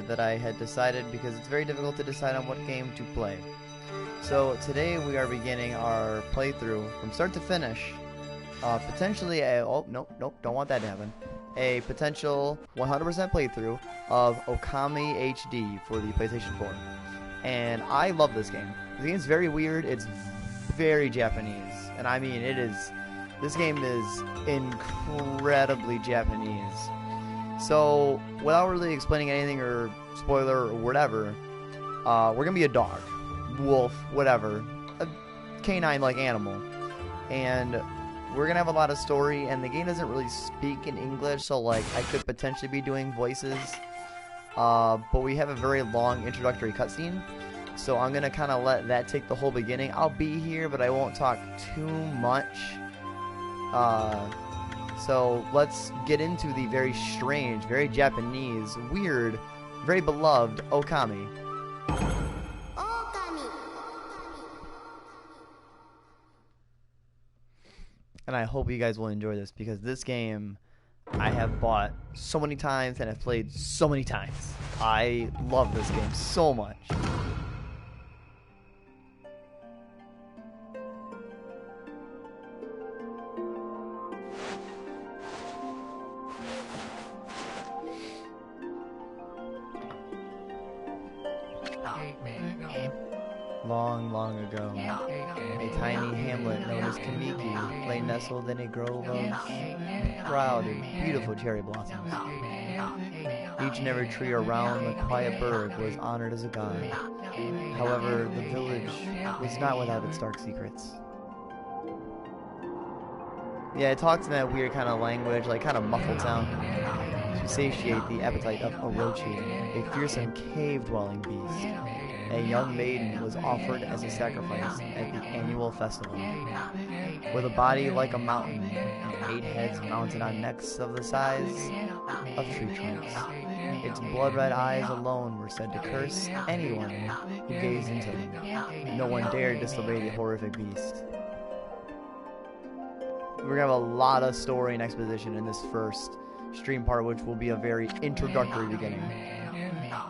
that I had decided because it's very difficult to decide on what game to play. So today we are beginning our playthrough from start to finish. Potentially a, oh, nope, don't want that to happen. A potential 100% playthrough of Okami HD for the PlayStation 4. And I love this game. The game's very weird, it's very Japanese. And I mean, this game is incredibly Japanese. So, without really explaining anything or spoiler or whatever, we're gonna be a dog, wolf, whatever, a canine-like animal. And we're gonna have a lot of story, and the game doesn't really speak in English, so like I could potentially be doing voices. But we have a very long introductory cutscene, so I'm gonna kind of let that take the whole beginning. I'll be here, but I won't talk too much. So let's get into the very strange, very Japanese, weird, very beloved Okami. And I hope you guys will enjoy this, because this game I have bought so many times and I've played so many times. I love this game so much. Long, long ago, a tiny hamlet known as Kamiki lay nestled in a grove of proud and beautiful cherry blossoms. Each and every tree around the quiet burg was honored as a god. However, the village was not without its dark secrets. Yeah, it talks in that weird kind of language, like kind of muffled sound, to satiate the appetite of Orochi, a fearsome cave-dwelling beast. A young maiden was offered as a sacrifice at the annual festival. With a body like a mountain and 8 heads mounted on necks of the size of tree trunks, its blood-red eyes alone were said to curse anyone who gazed into them. No one dared disobey the horrific beast. We're gonna have a lot of story and exposition in this first stream part, which will be a very introductory beginning.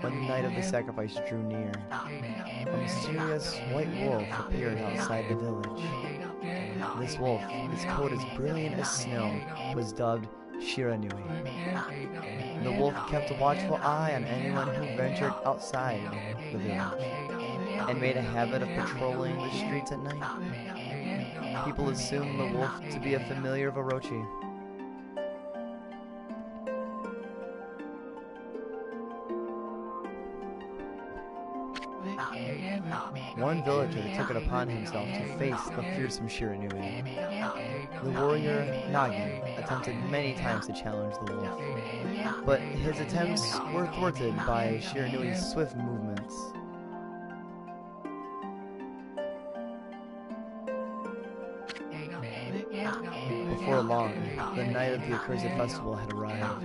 When the night of the sacrifice drew near, a mysterious white wolf appeared outside the village. This wolf, its coat as brilliant as snow, was dubbed Shiranui. The wolf kept a watchful eye on anyone who ventured outside the village, and made a habit of patrolling the streets at night. People assumed the wolf to be a familiar of Orochi. One villager took it upon himself to face the fearsome Shiranui. The warrior, Nagi, attempted many times to challenge the wolf, but his attempts were thwarted by Shiranui's swift movements. Before long, the night of the accursed festival had arrived.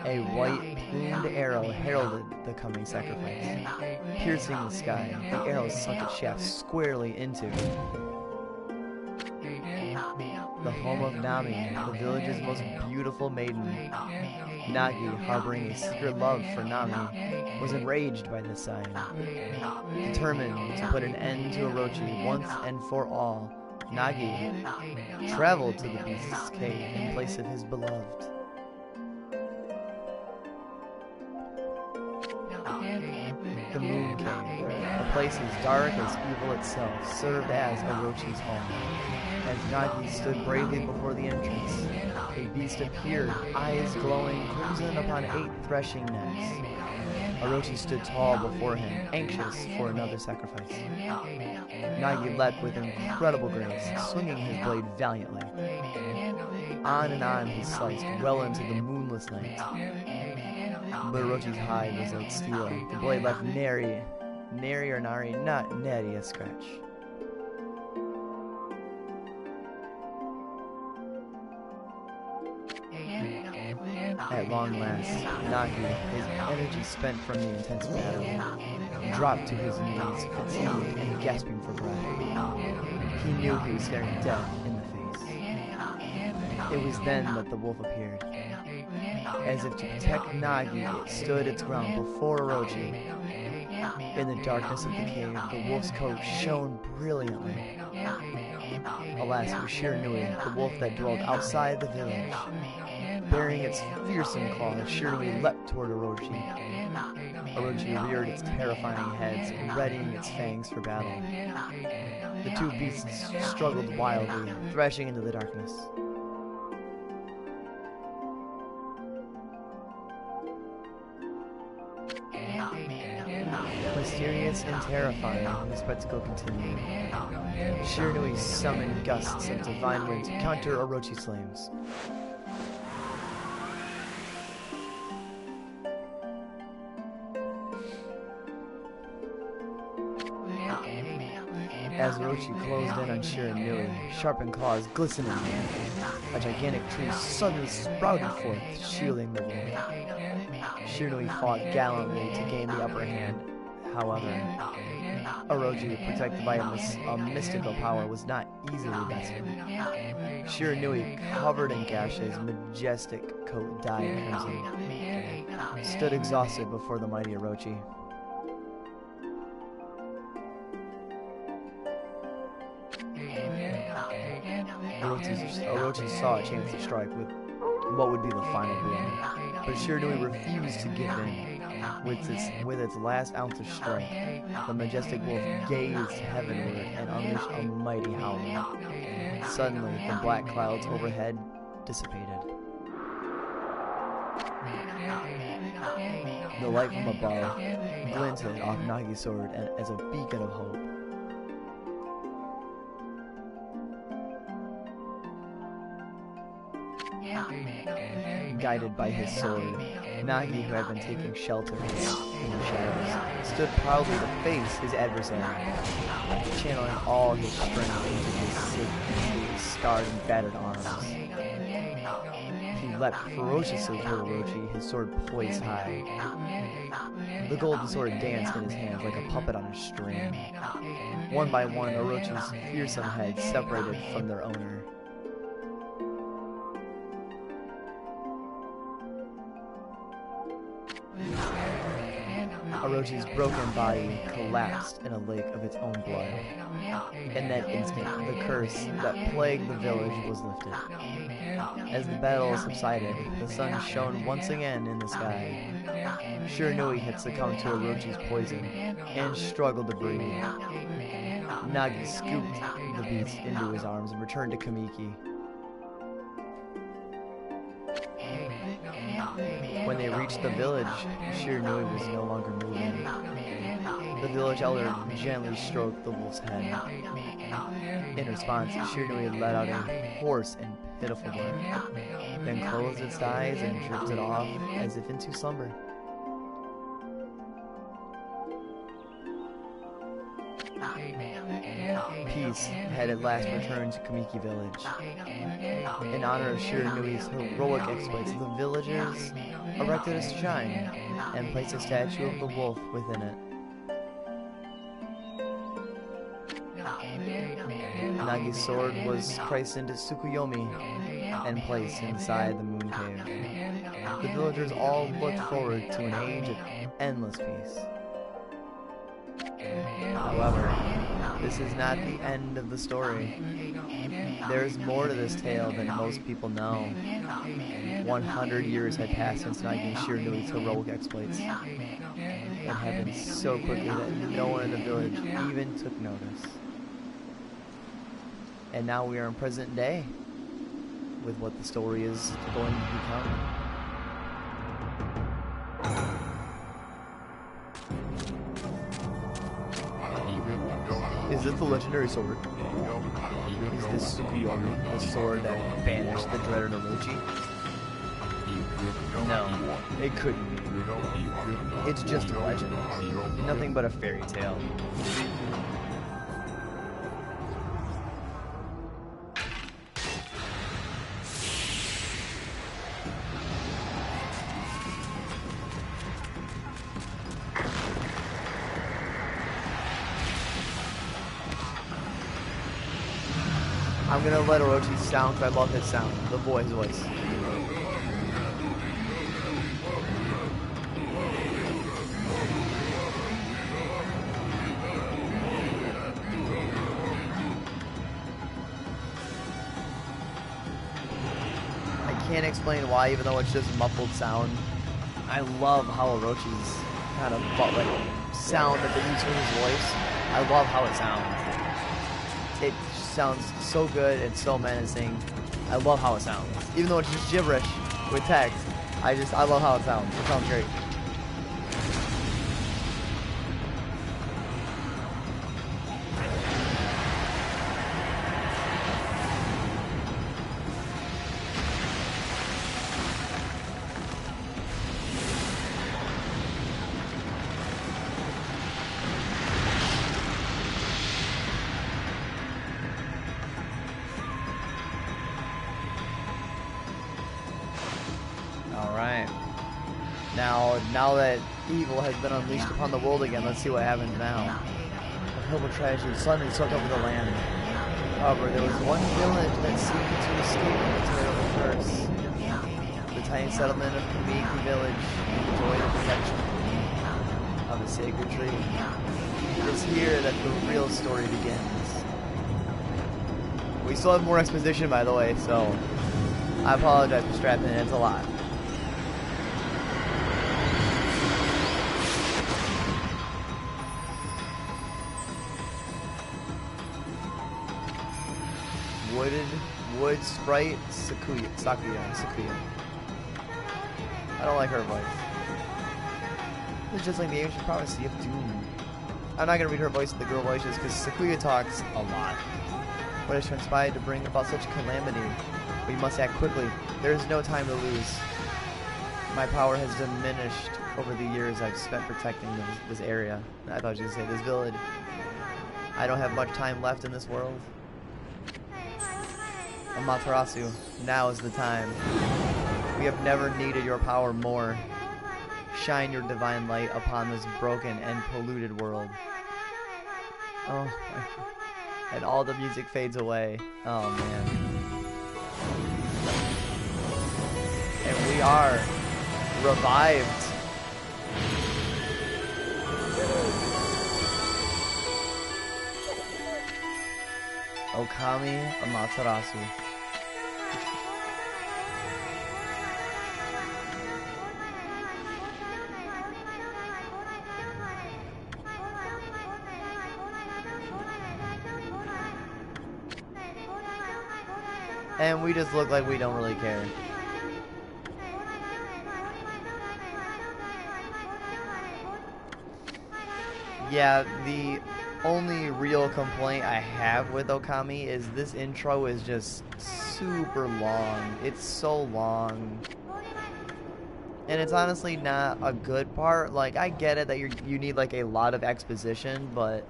A white plumed arrow heralded the coming sacrifice. Piercing the sky, the arrow sunk its shaft squarely into the home of Nami, the village's most beautiful maiden. Nagi, harboring a secret love for Nami, was enraged by this sign. Determined to put an end to Orochi once and for all, Nagi traveled to the beast's cave in place of his beloved. The Moon Cave, a place as dark as evil itself, served as Orochi's home. As Nagi stood bravely before the entrance, a beast appeared, eyes glowing crimson upon 8 threshing necks. Orochi stood tall before him, anxious for another sacrifice. Nagi leapt with incredible grace, swinging his blade valiantly. On and on he sliced, well into the moonless night. But Orochi's hide was like steel. The blade left nary a scratch. At long last, Nagi, his energy spent from the intense battle, dropped to his knees, fatigued and gasping for breath. He knew he was staring death in the face. It was then that the wolf appeared. As if to protect Nagi, it stood its ground before Orochi. In the darkness of the cave, the wolf's coat shone brilliantly. Alas for Shiranui, the wolf that dwelled outside the village. Bearing its fearsome claws, Shiranui leapt toward Orochi. Orochi reared its terrifying heads, readying its fangs for battle. The two beasts struggled wildly, thrashing into the darkness. Mysterious and terrifying, the spectacle continued. Shiranui summoned gusts of divine wind to counter Orochi's flames. As Orochi closed in on Shiranui, sharpened claws glistening, a gigantic tree suddenly sprouted forth, shielding the wolf. Shiranui fought gallantly to gain the upper hand. However, Orochi, protected by a mystical power, was not easily bested. Shiranui, covered in gashes, majestic coat dyed crimson, stood exhausted before the mighty Orochi. Orochi saw a chance to strike with what would be the final blow, but Shiranui refused to give in. With its last ounce of strength, the majestic wolf gazed heavenward and unleashed a mighty howl. Suddenly, the black clouds overhead dissipated. The light from above glinted off Nagi's sword as a beacon of hope. Guided by his sword, Nagi, who had been taking shelter in the shadows, stood proudly to face his adversary, channeling all his strength into his scarred and battered arms. He leapt ferociously toward Orochi, his sword poised high. The golden sword danced in his hands like a puppet on a string. One by one, Orochi's fearsome heads separated from their owner. Orochi's broken body collapsed in a lake of its own blood. In that instant, the curse that plagued the village was lifted. As the battle subsided, the sun shone once again in the sky. Shiranui had succumbed to Orochi's poison and struggled to breathe. Nagi scooped the beast into his arms and returned to Kamiki. When they reached the village, Shiranui was no longer moving. The village elder gently stroked the wolf's head. In response, Shiranui let out a hoarse and pitiful bark, then closed its eyes and drifted off as if into slumber. Peace had at last returned to Kamiki village. In honor of Shiranui's heroic exploits, the villagers erected a shrine and placed a statue of the wolf within it. Nagi's sword was christened Tsukuyomi and placed inside the moon cave. The villagers all looked forward to an age of endless peace. However, this is not the end of the story. There is more to this tale than most people know. 100 years had passed since Nagi and Shiranui's heroic exploits. It happened so quickly that no one in the village even took notice. And now we are in present day with what the story is going to become. Is it the legendary sword? Is this Tsukuyomi, the sword that banished the dreaded Orochi? No, it couldn't be. It's just a legend. Nothing but a fairy tale. I'm gonna let Orochi sound because I love his sound, the boy's voice. explain why, even though it's just muffled sound. I love how Orochi's kind of like sound that they use for his voice. I love how it sounds. It sounds so good and so menacing. I love how it sounds. Even though it's just gibberish with text, I love how it sounds. It sounds great. Alright. Now that evil has been unleashed upon the world again, let's see what happens now. A horrible tragedy suddenly swept over the land. However, there was one village that seemed to escape the terrible curse. The tiny settlement of Okami village enjoyed the protection of a sacred tree. It is here that the real story begins. We still have more exposition, by the way, so I apologize for strapping in. It's a lot. Wood sprite Sakuya. I don't like her voice. It's just like the ancient prophecy of doom. I'm not gonna read her voice, the girl voice, just because Sakuya talks a lot. What has transpired to bring about such calamity? We must act quickly. There is no time to lose. My power has diminished over the years I've spent protecting this area. I thought you were gonna say this village. I don't have much time left in this world. Amaterasu, now is the time. We have never needed your power more. Shine your divine light upon this broken and polluted world. Oh, and all the music fades away. Oh man. And we are revived. Okami Amaterasu. And we just look like we don't really care. Yeah, the only real complaint I have with Okami is this intro is just super long. It's so long. And it's honestly not a good part. Like, I get it that you need like a lot of exposition, but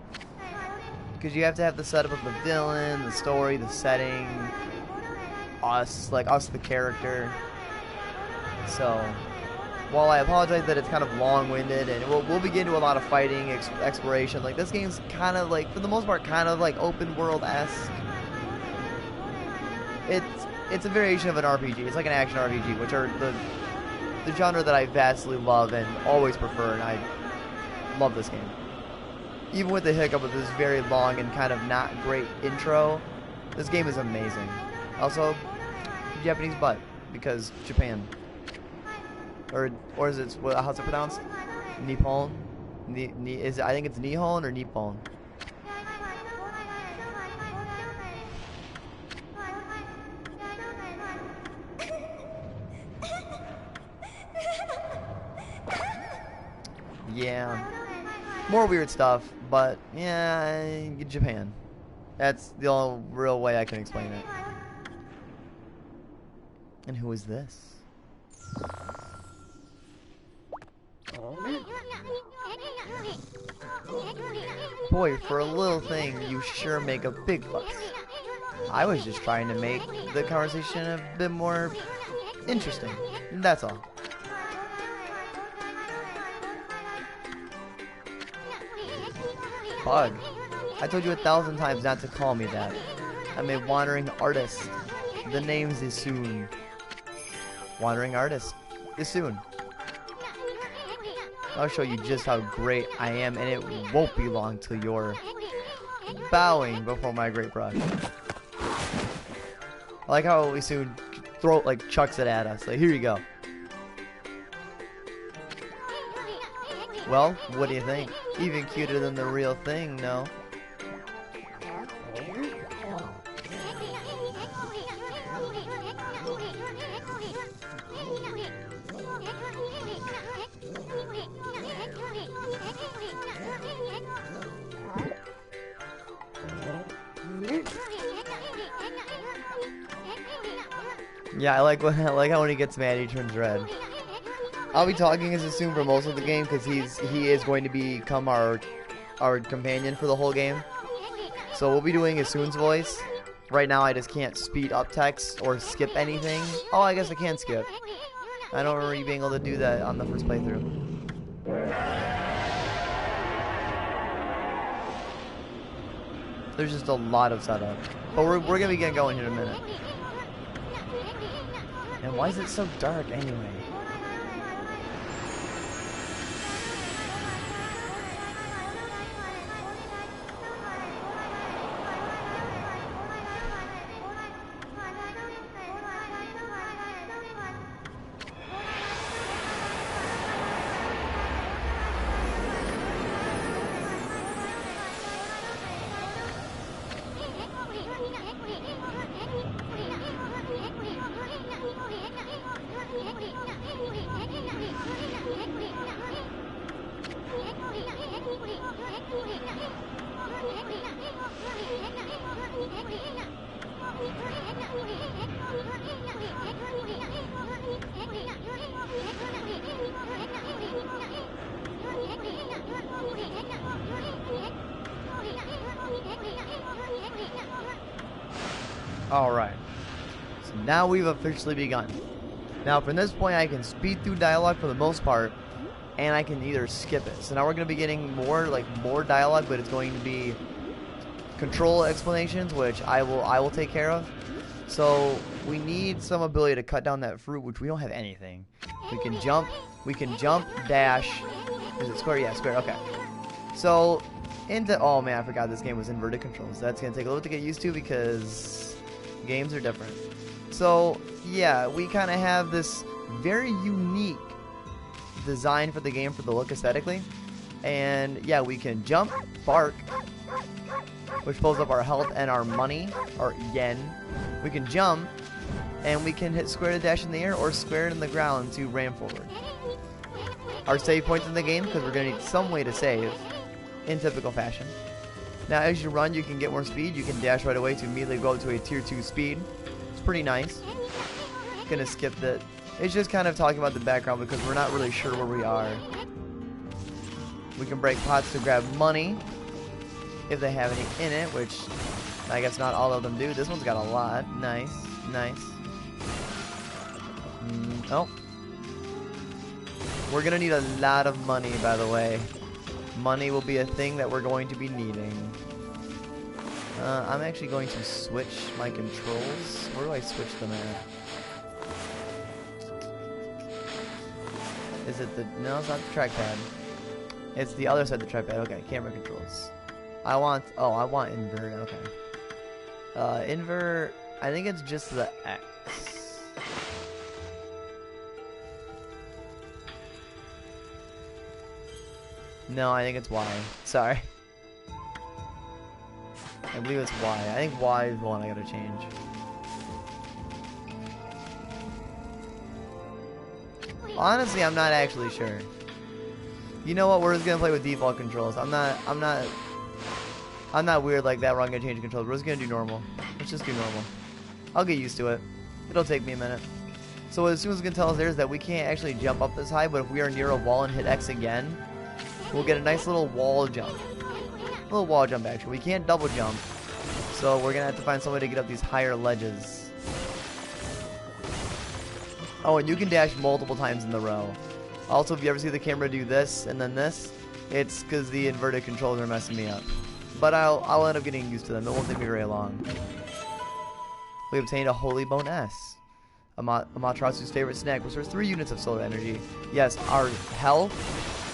because you have to have the setup of the villain, the story, the setting, us the character. So while I apologize that it's kind of long-winded, and we'll begin to a lot of fighting, exploration, like this game's kind of like, for the most part, kind of like open world-esque. It's a variation of an RPG. It's like an action RPG, which are the genre that I vastly love and always prefer, and I love this game. Even with the hiccup of this very long and kind of not great intro, this game is amazing. Also, Japanese butt, because Japan. Or is it, how's it pronounced? Nippon? I think it's Nihon or Nippon. Yeah. More weird stuff, but yeah, Japan. That's the only real way I can explain it. And who is this? Boy, for a little thing, you sure make a big fuss. I was just trying to make the conversation a bit more interesting. That's all. Bug. I told you 1,000 times not to call me that. I'm a wandering artist. The name's Isun. Wandering artist. Isun. I'll show you just how great I am, and it won't be long till you're bowing before my great brush. I like how Isun chucks it at us. Like, here you go. Well, what do you think? Even cuter than the real thing, no? Yeah, I like how when he gets mad he turns red. I'll be talking as Assume for most of the game because he is going to become our companion for the whole game. So we'll be doing Assume's voice. Right now I just can't speed up text or skip anything. Oh, I guess I can skip. I don't remember you being able to do that on the first playthrough. There's just a lot of setup. But we're gonna be getting going here in a minute. And why is it so dark anyway? Alright, so now we've officially begun. Now from this point I can speed through dialogue for the most part, and I can either skip it. So now we're going to be getting more dialogue, but it's going to be control explanations, which I will take care of. So we need some ability to cut down that fruit, which we don't have anything. We can jump, dash. Is it square? Yeah, square, okay. So oh man, I forgot this game was inverted controls. That's going to take a little bit to get used to because games are different. So yeah, we kind of have this very unique design for the game for the look aesthetically. And yeah, we can jump, bark, which pulls up our health and our money, or yen. We can jump, and we can hit square to dash in the air or square in the ground to ram forward. Our save points in the game, because we're going to need some way to save, in typical fashion. Now as you run, you can get more speed. You can dash right away to immediately go up to a tier 2 speed. It's pretty nice. Gonna skip that. It's just kind of talking about the background because we're not really sure where we are. We can break pots to grab money if they have any in it, which I guess not all of them do. This one's got a lot. Nice, nice. Oh. We're gonna need a lot of money, by the way. Money will be a thing that we're going to be needing. I'm actually going to switch my controls. Where do I switch them at? Is it the... No, it's not the trackpad. It's the other side of the trackpad. Okay, camera controls. I want invert. Okay. Invert... I think it's just the X. No, I think it's Y. Sorry. I believe it's Y. I think Y is the one I gotta change. Honestly, I'm not actually sure. You know what? We're just gonna play with default controls. I'm not weird like that where I'm gonna change the controls. We're just gonna do normal. Let's just do normal. I'll get used to it. It'll take me a minute. So as soon as it's gonna tell us there is that we can't actually jump up this high, but if we are near a wall and hit X again, we'll get a nice little wall jump. A little wall jump, actually. We can't double jump. So we're going to have to find some way to get up these higher ledges. Oh, and you can dash multiple times in the row. Also, if you ever see the camera do this and then this, it's because the inverted controls are messing me up. But I'll end up getting used to them. It won't take me very long. We obtained a Holy Bone S. Amaterasu's favorite snack, which restores 3 units of solar energy. Yes, our health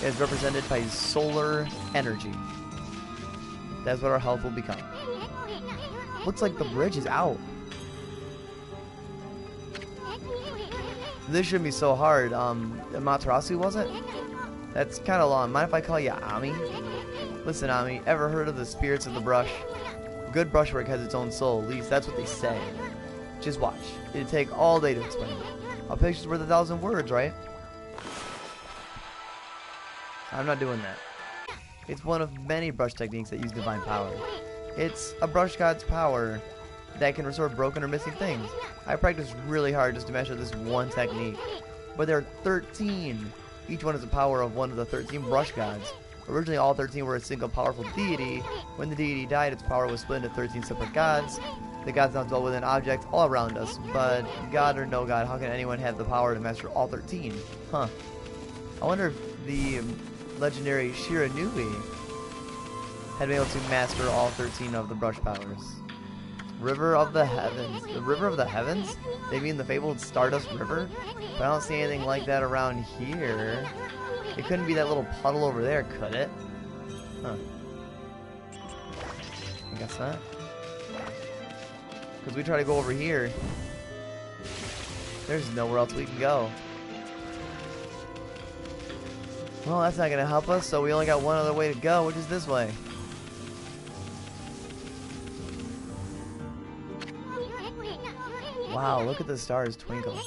is represented by solar energy. That's what our health will become. Looks like the bridge is out. This shouldn't be so hard. Amaterasu, was it? That's kind of long. Mind if I call you Ami? Listen, Ami, ever heard of the spirits of the brush? Good brushwork has its own soul, at least that's what they say. Just watch. It'd take all day to explain. A picture's worth 1,000 words, right? I'm not doing that. It's one of many brush techniques that use divine power. It's a brush god's power that can restore broken or missing things. I practiced really hard just to master this one technique, but there are 13. Each one is the power of one of the 13 brush gods. Originally, all 13 were a single powerful deity. When the deity died, its power was split into 13 separate gods. The gods now dwell within objects all around us, but god or no god, how can anyone have the power to master all 13? Huh. I wonder if the legendary Shiranui had been able to master all 13 of the brush powers. River of the Heavens. The River of the Heavens? They mean the fabled Stardust River? But I don't see anything like that around here. It couldn't be that little puddle over there, could it? Huh. I guess not. Because we try to go over here. There's nowhere else we can go. Well, that's not going to help us, so we only got one other way to go, which is this way. Wow, look at the stars twinkle.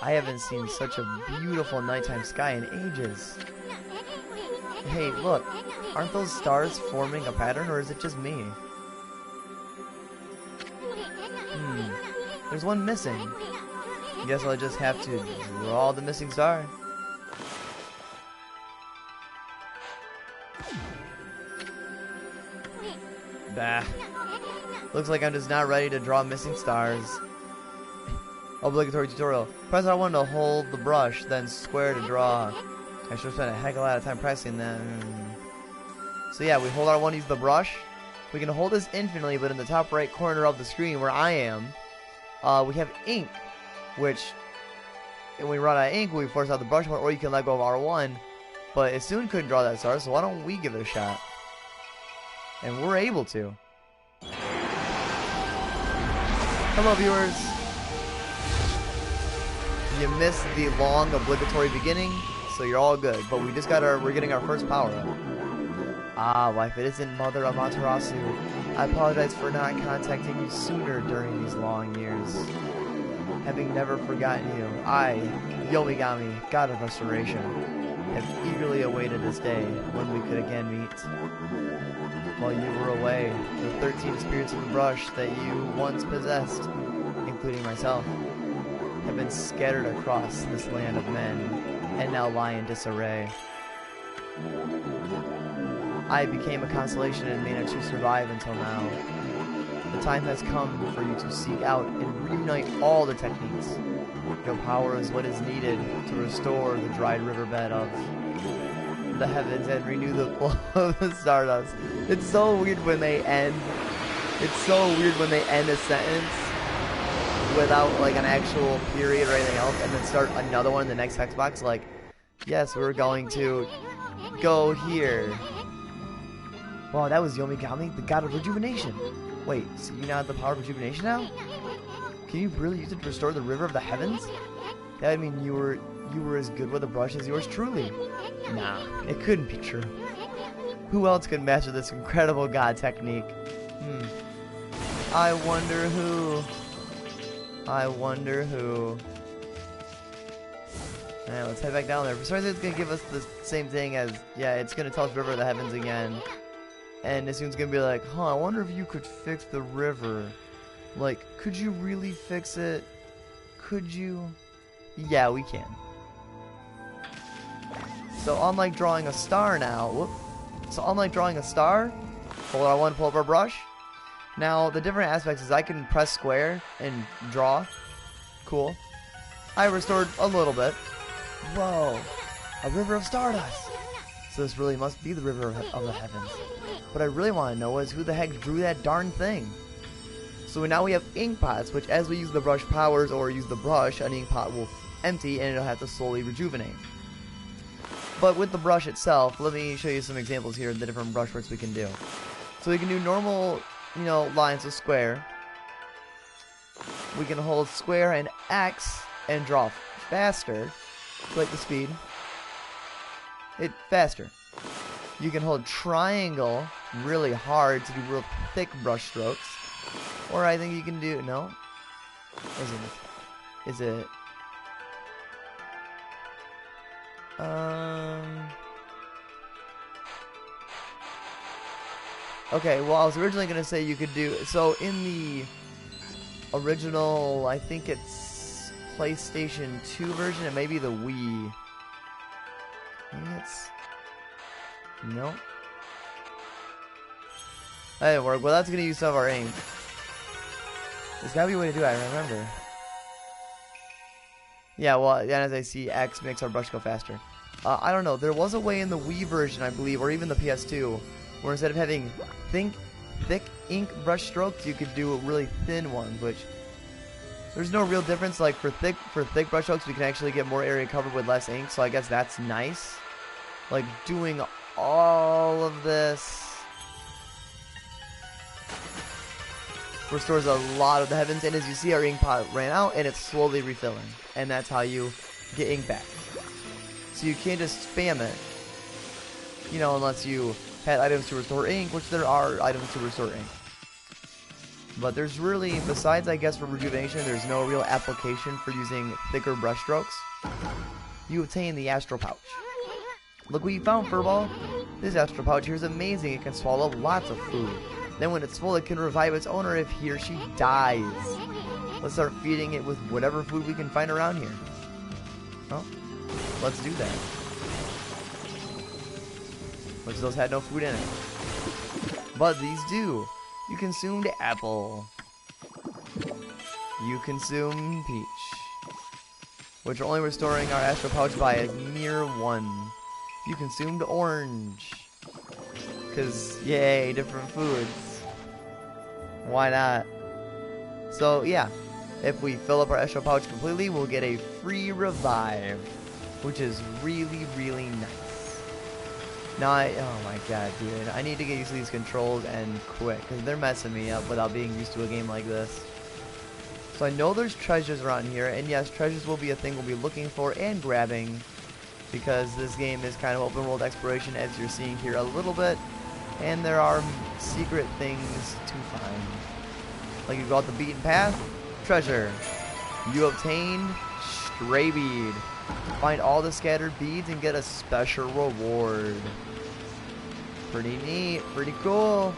I haven't seen such a beautiful nighttime sky in ages. Hey, look. Aren't those stars forming a pattern, or is it just me? There's one missing. Guess I'll just have to draw the missing star. Bah. Looks like I'm just not ready to draw missing stars. Obligatory tutorial. Press R1 to hold the brush, then square to draw. I should have spent a heck of a lot of time pressing that. So yeah, we hold R1 to use the brush. We can hold this infinitely, but in the top right corner of the screen where I am, we have ink, which when we run out of ink, we force out the brush more, or you can let go of R1. But it soon couldn't draw that star, so why don't we give it a shot? And we're able to. Hello, viewers. You missed the long obligatory beginning, so you're all good. But we just got we're getting our first power up. Ah, wife, it isn't Mother Amaterasu. I apologize for not contacting you sooner during these long years. Having never forgotten you, I, Yomigami, God of Restoration, have eagerly awaited this day when we could again meet. While you were away, the 13 spirits of the brush that you once possessed, including myself, have been scattered across this land of men, and now lie in disarray. I became a constellation and managed to survive until now. The time has come for you to seek out and reunite all the techniques. Your power is what is needed to restore the dried riverbed of the heavens and renew the flow of the stardust. It's so weird when they end. It's so weird when they end a sentence without like an actual period or anything else, and then start another one in the next text box. Like, yes, we're going to go here. Wow, that was Yomigami, the god of rejuvenation. Wait, so you now have the power of rejuvenation now? Can you really use it to restore the river of the heavens? That would mean you were as good with a brush as yours truly. Nah, it couldn't be true. Who else could master this incredible god technique? I wonder who. I wonder who. Alright, let's head back down there. For some reason, it's going to give us the same thing as, yeah, it's going to tell us River of the Heavens again. And Nissun's going to be like, huh, I wonder if you could fix the river. Like, could you really fix it? Could you? Yeah, we can. So, unlike drawing a star now, unlike drawing a star, hold R1 to pull up our brush. Now, the different aspects is I can press square and draw. Cool. I restored a little bit. Whoa, a river of stardust. So this really must be the river of the heavens. What I really want to know is who the heck drew that darn thing. So now we have ink pots, which as we use the brush powers or use the brush, an ink pot will empty and it'll have to slowly rejuvenate. But with the brush itself, let me show you some examples here of the different brush works we can do. So we can do normal, lines of square. We can hold square and X and draw faster, like the speed, faster. You can hold triangle really hard to do real thick brush strokes. Or I think you can do, no? Is it? Okay, well, I was originally going to say you could do, so in the original, I think it's PlayStation 2 version, it may be the Wii. Maybe it's, no. That didn't work. Well, that's going to use some of our aim. There's got to be a way to do it, I remember. Yeah, well, and as I see, X makes our brush go faster. I don't know, there was a way in the Wii version, I believe, or even the PS2, where instead of having thick ink brush strokes, you could do really thin ones, which there's no real difference. Like for thick brush strokes, we can actually get more area covered with less ink, so I guess that's nice. Like doing all of this restores a lot of the heavens, and as you see, our ink pot ran out and it's slowly refilling, and that's how you get ink back. So you can't just spam it, you know, unless you had items to restore ink, which there are items to restore ink. But there's really, besides I guess for rejuvenation, there's no real application for using thicker brush strokes. You obtain the astral pouch. Look what you found, Furball. This astral pouch here is amazing. It can swallow lots of food. Then when it's full, it can revive its owner if he or she dies. Let's start feeding it with whatever food we can find around here. Well, let's do that. Which those had no food in it. But these do. You consumed apple. You consumed peach. Which are only restoring our astral pouch by a mere 1. You consumed orange. Because, yay, different foods. Why not? So, yeah. If we fill up our astral pouch completely, we'll get a free revive. Which is really, really nice. Now oh my god, dude. I need to get used to these controls and quick, because they're messing me up without being used to a game like this. So I know there's treasures around here, and yes, treasures will be a thing we'll be looking for and grabbing, because this game is kind of open world exploration, as you're seeing here a little bit, and there are secret things to find. Like you go out the beaten path, treasure. You obtained stray bead. Find all the scattered beads and get a special reward. Pretty neat, pretty cool.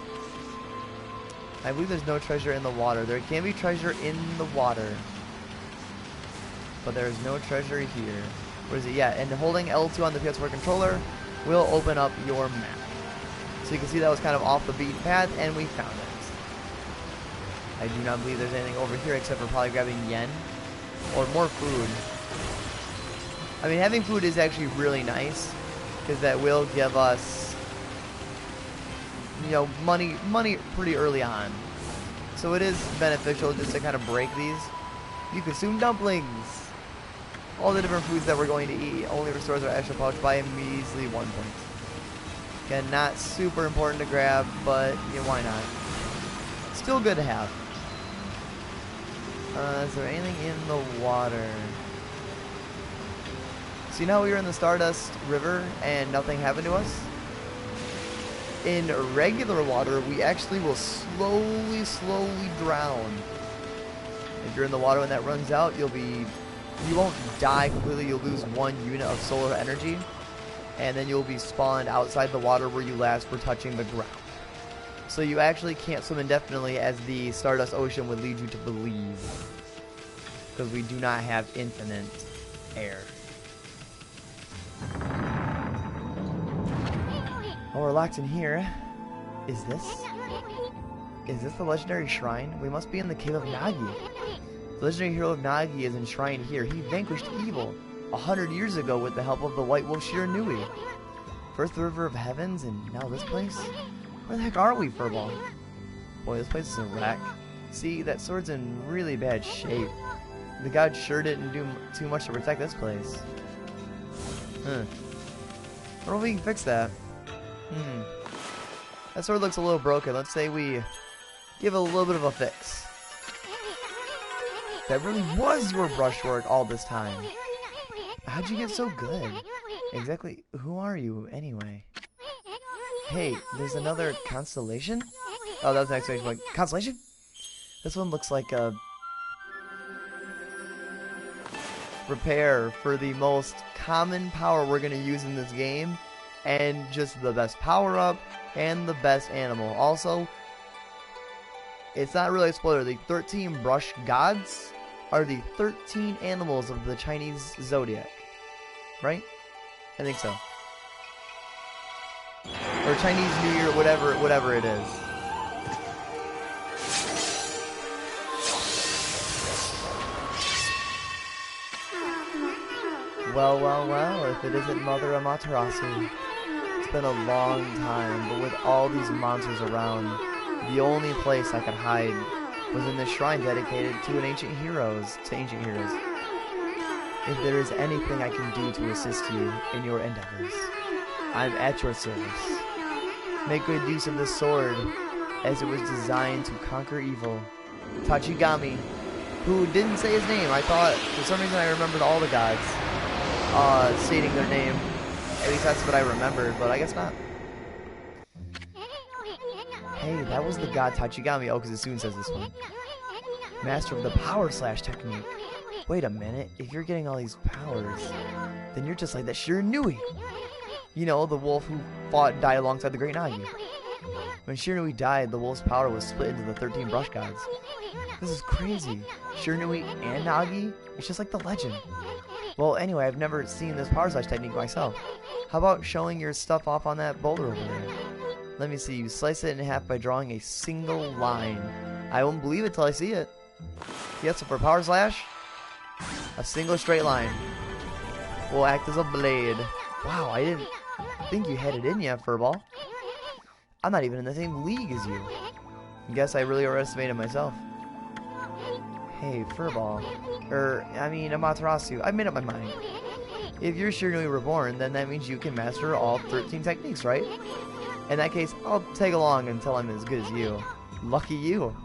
I believe there's no treasure in the water. There can be treasure in the water, but there's no treasure here. Where is it? Yeah, and holding L2 on the PS4 controller will open up your map. So you can see that was kind of off the beaten path, and we found it. I do not believe there's anything over here except for probably grabbing yen or more food. I mean, having food is actually really nice, because that will give us, you know, money pretty early on. So it is beneficial just to kind of break these. You consume dumplings. All the different foods that we're going to eat only restores our astral pouch by a measly 1 point. Again, not super important to grab, but yeah, why not? Still good to have. Is there anything in the water? So you know how we were in the Stardust River and nothing happened to us? In regular water, we actually will slowly drown. If you're in the water when that runs out, you won't die completely, you'll lose 1 unit of solar energy, and then you'll be spawned outside the water where you last were touching the ground. So you actually can't swim indefinitely, as the Stardust Ocean would lead you to believe, because we do not have infinite air. Oh, we're locked in here. Is this the legendary shrine? We must be in the cave of Nagi. The legendary hero of Nagi is enshrined here. He vanquished evil 100 years ago with the help of the White Wolf Shiranui. First the River of Heavens, and now this place? Where the heck are we, Furball? Boy, this place is a wreck. See, that sword's in really bad shape. The god sure didn't do too much to protect this place. I wonder if we can fix that. That sword looks a little broken. Let's say we give it a little bit of a fix. That really was your brushwork all this time. How'd you get so good? Exactly, who are you, anyway? Hey, there's another constellation? Oh, that was the exclamation point. Constellation? This one looks like a prepare for the most common power we're going to use in this game, and just the best power-up and the best animal. Also, it's not really a spoiler, the 13 brush gods are the 13 animals of the Chinese zodiac. Right? I think so. Or Chinese New Year, whatever it is. Well, if it isn't Mother Amaterasu. It's been a long time, but with all these monsters around, the only place I could hide was in this shrine dedicated to ancient heroes. If there is anything I can do to assist you in your endeavors, I'm at your service. Make good use of this sword, as it was designed to conquer evil. Tachigami, who didn't say his name. I thought, for some reason I remembered all the gods stating their name. At least that's what I remembered, but I guess not. Hey, that was the god Tachigami. Oh, because it soon says this one. Master of the power slash technique. Wait a minute, if you're getting all these powers, then you're just like that Shiranui. You know, the wolf who fought and died alongside the Great Nagi. When Shiranui died, the wolf's power was split into the 13 brush gods. This is crazy. Shiranui and Nagi? It's just like the legend. Well, anyway, I've never seen this power slash technique myself. How about showing your stuff off on that boulder over there? Let me see, you slice it in half by drawing a single line. I won't believe it till I see it. Yes, so for power slash, a single straight line will act as a blade. Wow, I didn't think you had it in ya, Furball. I'm not even in the same league as you. Guess I really overestimated myself. Hey, Furball. Amaterasu, I made up my mind. If you're Shiranui Reborn, then that means you can master all 13 techniques, right? In that case, I'll tag along until I'm as good as you. Lucky you.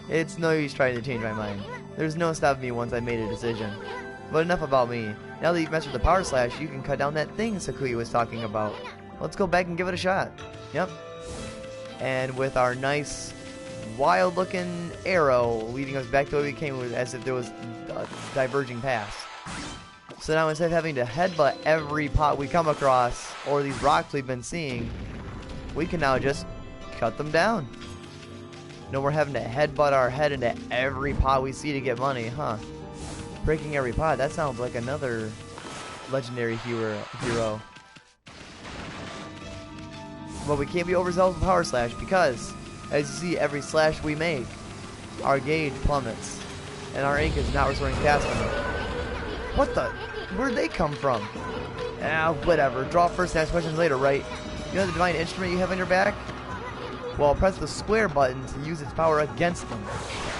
It's no use trying to change my mind. There's no stopping me once I made a decision. But enough about me. Now that you've mastered the power slash, you can cut down that thing Sakuya was talking about. Let's go back and give it a shot. Yep. And with our nice, wild-looking arrow leading us back to what we came with, as if there was a diverging path. So now instead of having to headbutt every pot we come across, or these rocks we've been seeing, we can now just cut them down. No more having to headbutt our head into every pot we see to get money, huh? Breaking every pot, that sounds like another legendary hero. But we can't be overzealous with power slash because, as you see, every slash we make, our gauge plummets, and our ink is not restoring fast enough. What the? Where'd they come from? Ah, whatever. Draw first and ask questions later, right? You know the divine instrument you have on your back? Well, press the square button to use its power against them.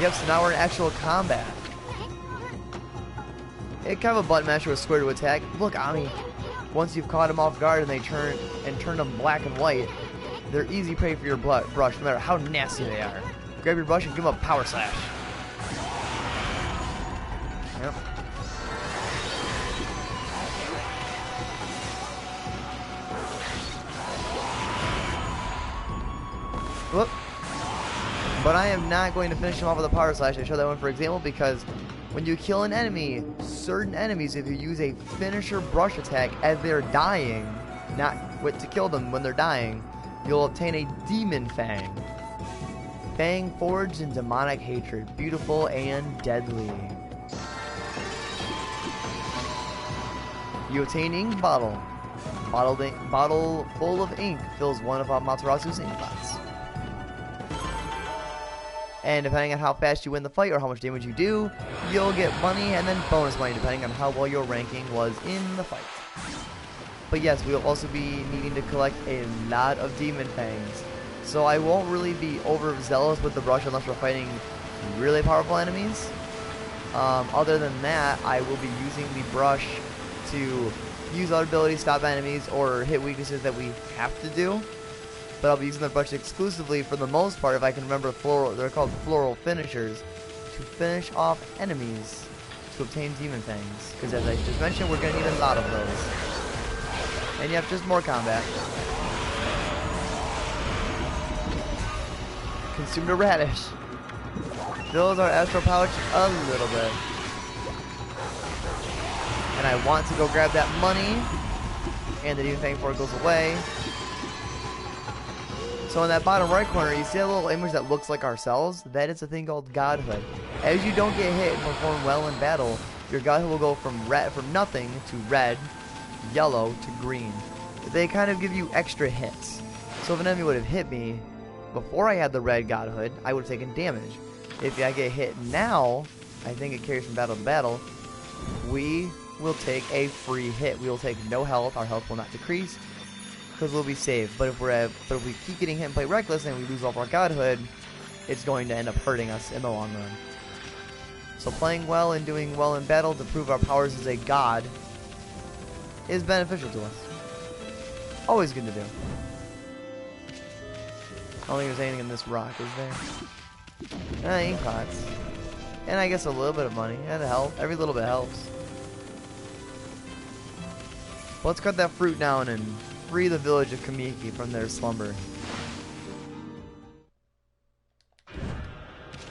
Yep, so now we're in actual combat. It's kind of a button masher with square to attack. Look, Ami. Once you've caught them off guard and they turn them black and white, they're easy prey for your brush, no matter how nasty they are. Grab your brush and give them a power slash. Yep. Whoop. But I am not going to finish him off with a power slash. I show that one for example because when you kill an enemy, certain enemies, if you use a finisher brush attack as they're dying, not to kill them when they're dying, you'll obtain a Demon Fang. Fang forged in demonic hatred, beautiful and deadly. You obtain ink bottle. Bottle full of ink fills one of Amaterasu's ink pots. And depending on how fast you win the fight or how much damage you do, you'll get money and then bonus money depending on how well your ranking was in the fight. But yes, we'll also be needing to collect a lot of Demon Fangs. So I won't really be overzealous with the brush unless we're fighting really powerful enemies. Other than that, I will be using the brush to use our ability, stop enemies, or hit weaknesses that we have to do. But I'll be using the brush exclusively for the most part, if I can remember they're called floral finishers, to finish off enemies to obtain demon fangs. Because as I just mentioned, we're going to need a lot of those. And yep, just more combat. Consumed a radish. Fills our astral pouch a little bit. And I want to go grab that money. And the demon fang before it goes away. So in that bottom right corner, you see a little image that looks like ourselves? That is a thing called godhood. As you don't get hit and perform well in battle, your godhood will go from nothing to red, yellow to green. They kind of give you extra hits. So if an enemy would have hit me before I had the red godhood, I would have taken damage. If I get hit now, I think it carries from battle to battle, we will take a free hit. We will take no health. Our health will not decrease, because we'll be saved. But if we keep getting hit and play reckless and we lose all of our godhood, it's going to end up hurting us in the long run. So playing well and doing well in battle to prove our powers as a god is beneficial to us. Always good to do. I don't think there's anything in this rock, is there? Ink pots. And I guess a little bit of money. And help. Every little bit helps. Let's cut that fruit down and free the village of Kamiki from their slumber.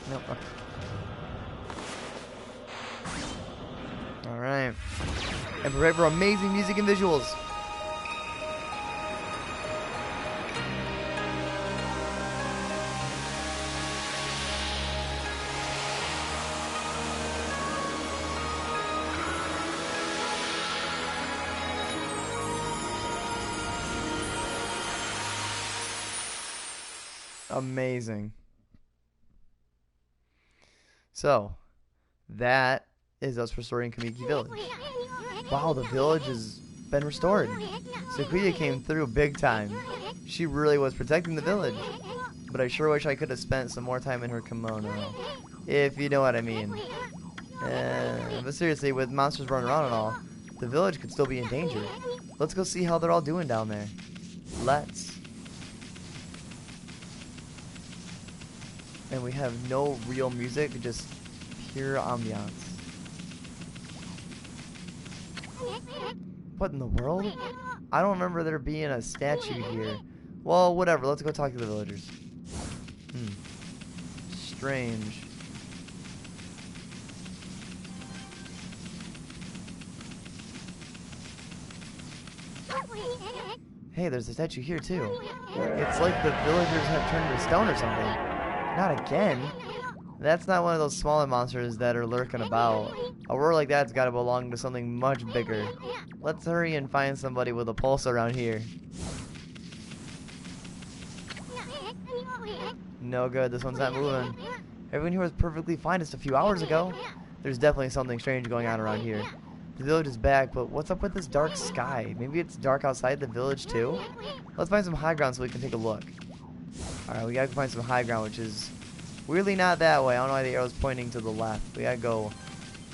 Nope. Alright. And prepare for amazing music and visuals. Amazing. So, that is us restoring Kamiki Village. Wow, the village has been restored. Sakuya came through big time. She really was protecting the village. But I sure wish I could have spent some more time in her kimono. If you know what I mean. But seriously, with monsters running around and all, the village could still be in danger. Let's go see how they're all doing down there. Let's. And we have no real music, just pure ambiance. What in the world? I don't remember there being a statue here. Well, whatever. Let's go talk to the villagers. Strange. Hey, there's a statue here too. It's like the villagers have turned to stone or something. Not again. That's not one of those smaller monsters that are lurking about. A roar like that's gotta belong to something much bigger. Let's hurry and find somebody with a pulse around here. No good, this one's not moving. Everyone here was perfectly fine just a few hours ago. There's definitely something strange going on around here. The village is back, but what's up with this dark sky? Maybe it's dark outside the village too? Let's find some high ground so we can take a look. Alright, we gotta find some high ground, which is weirdly not that way. I don't know why the arrow's pointing to the left. We gotta go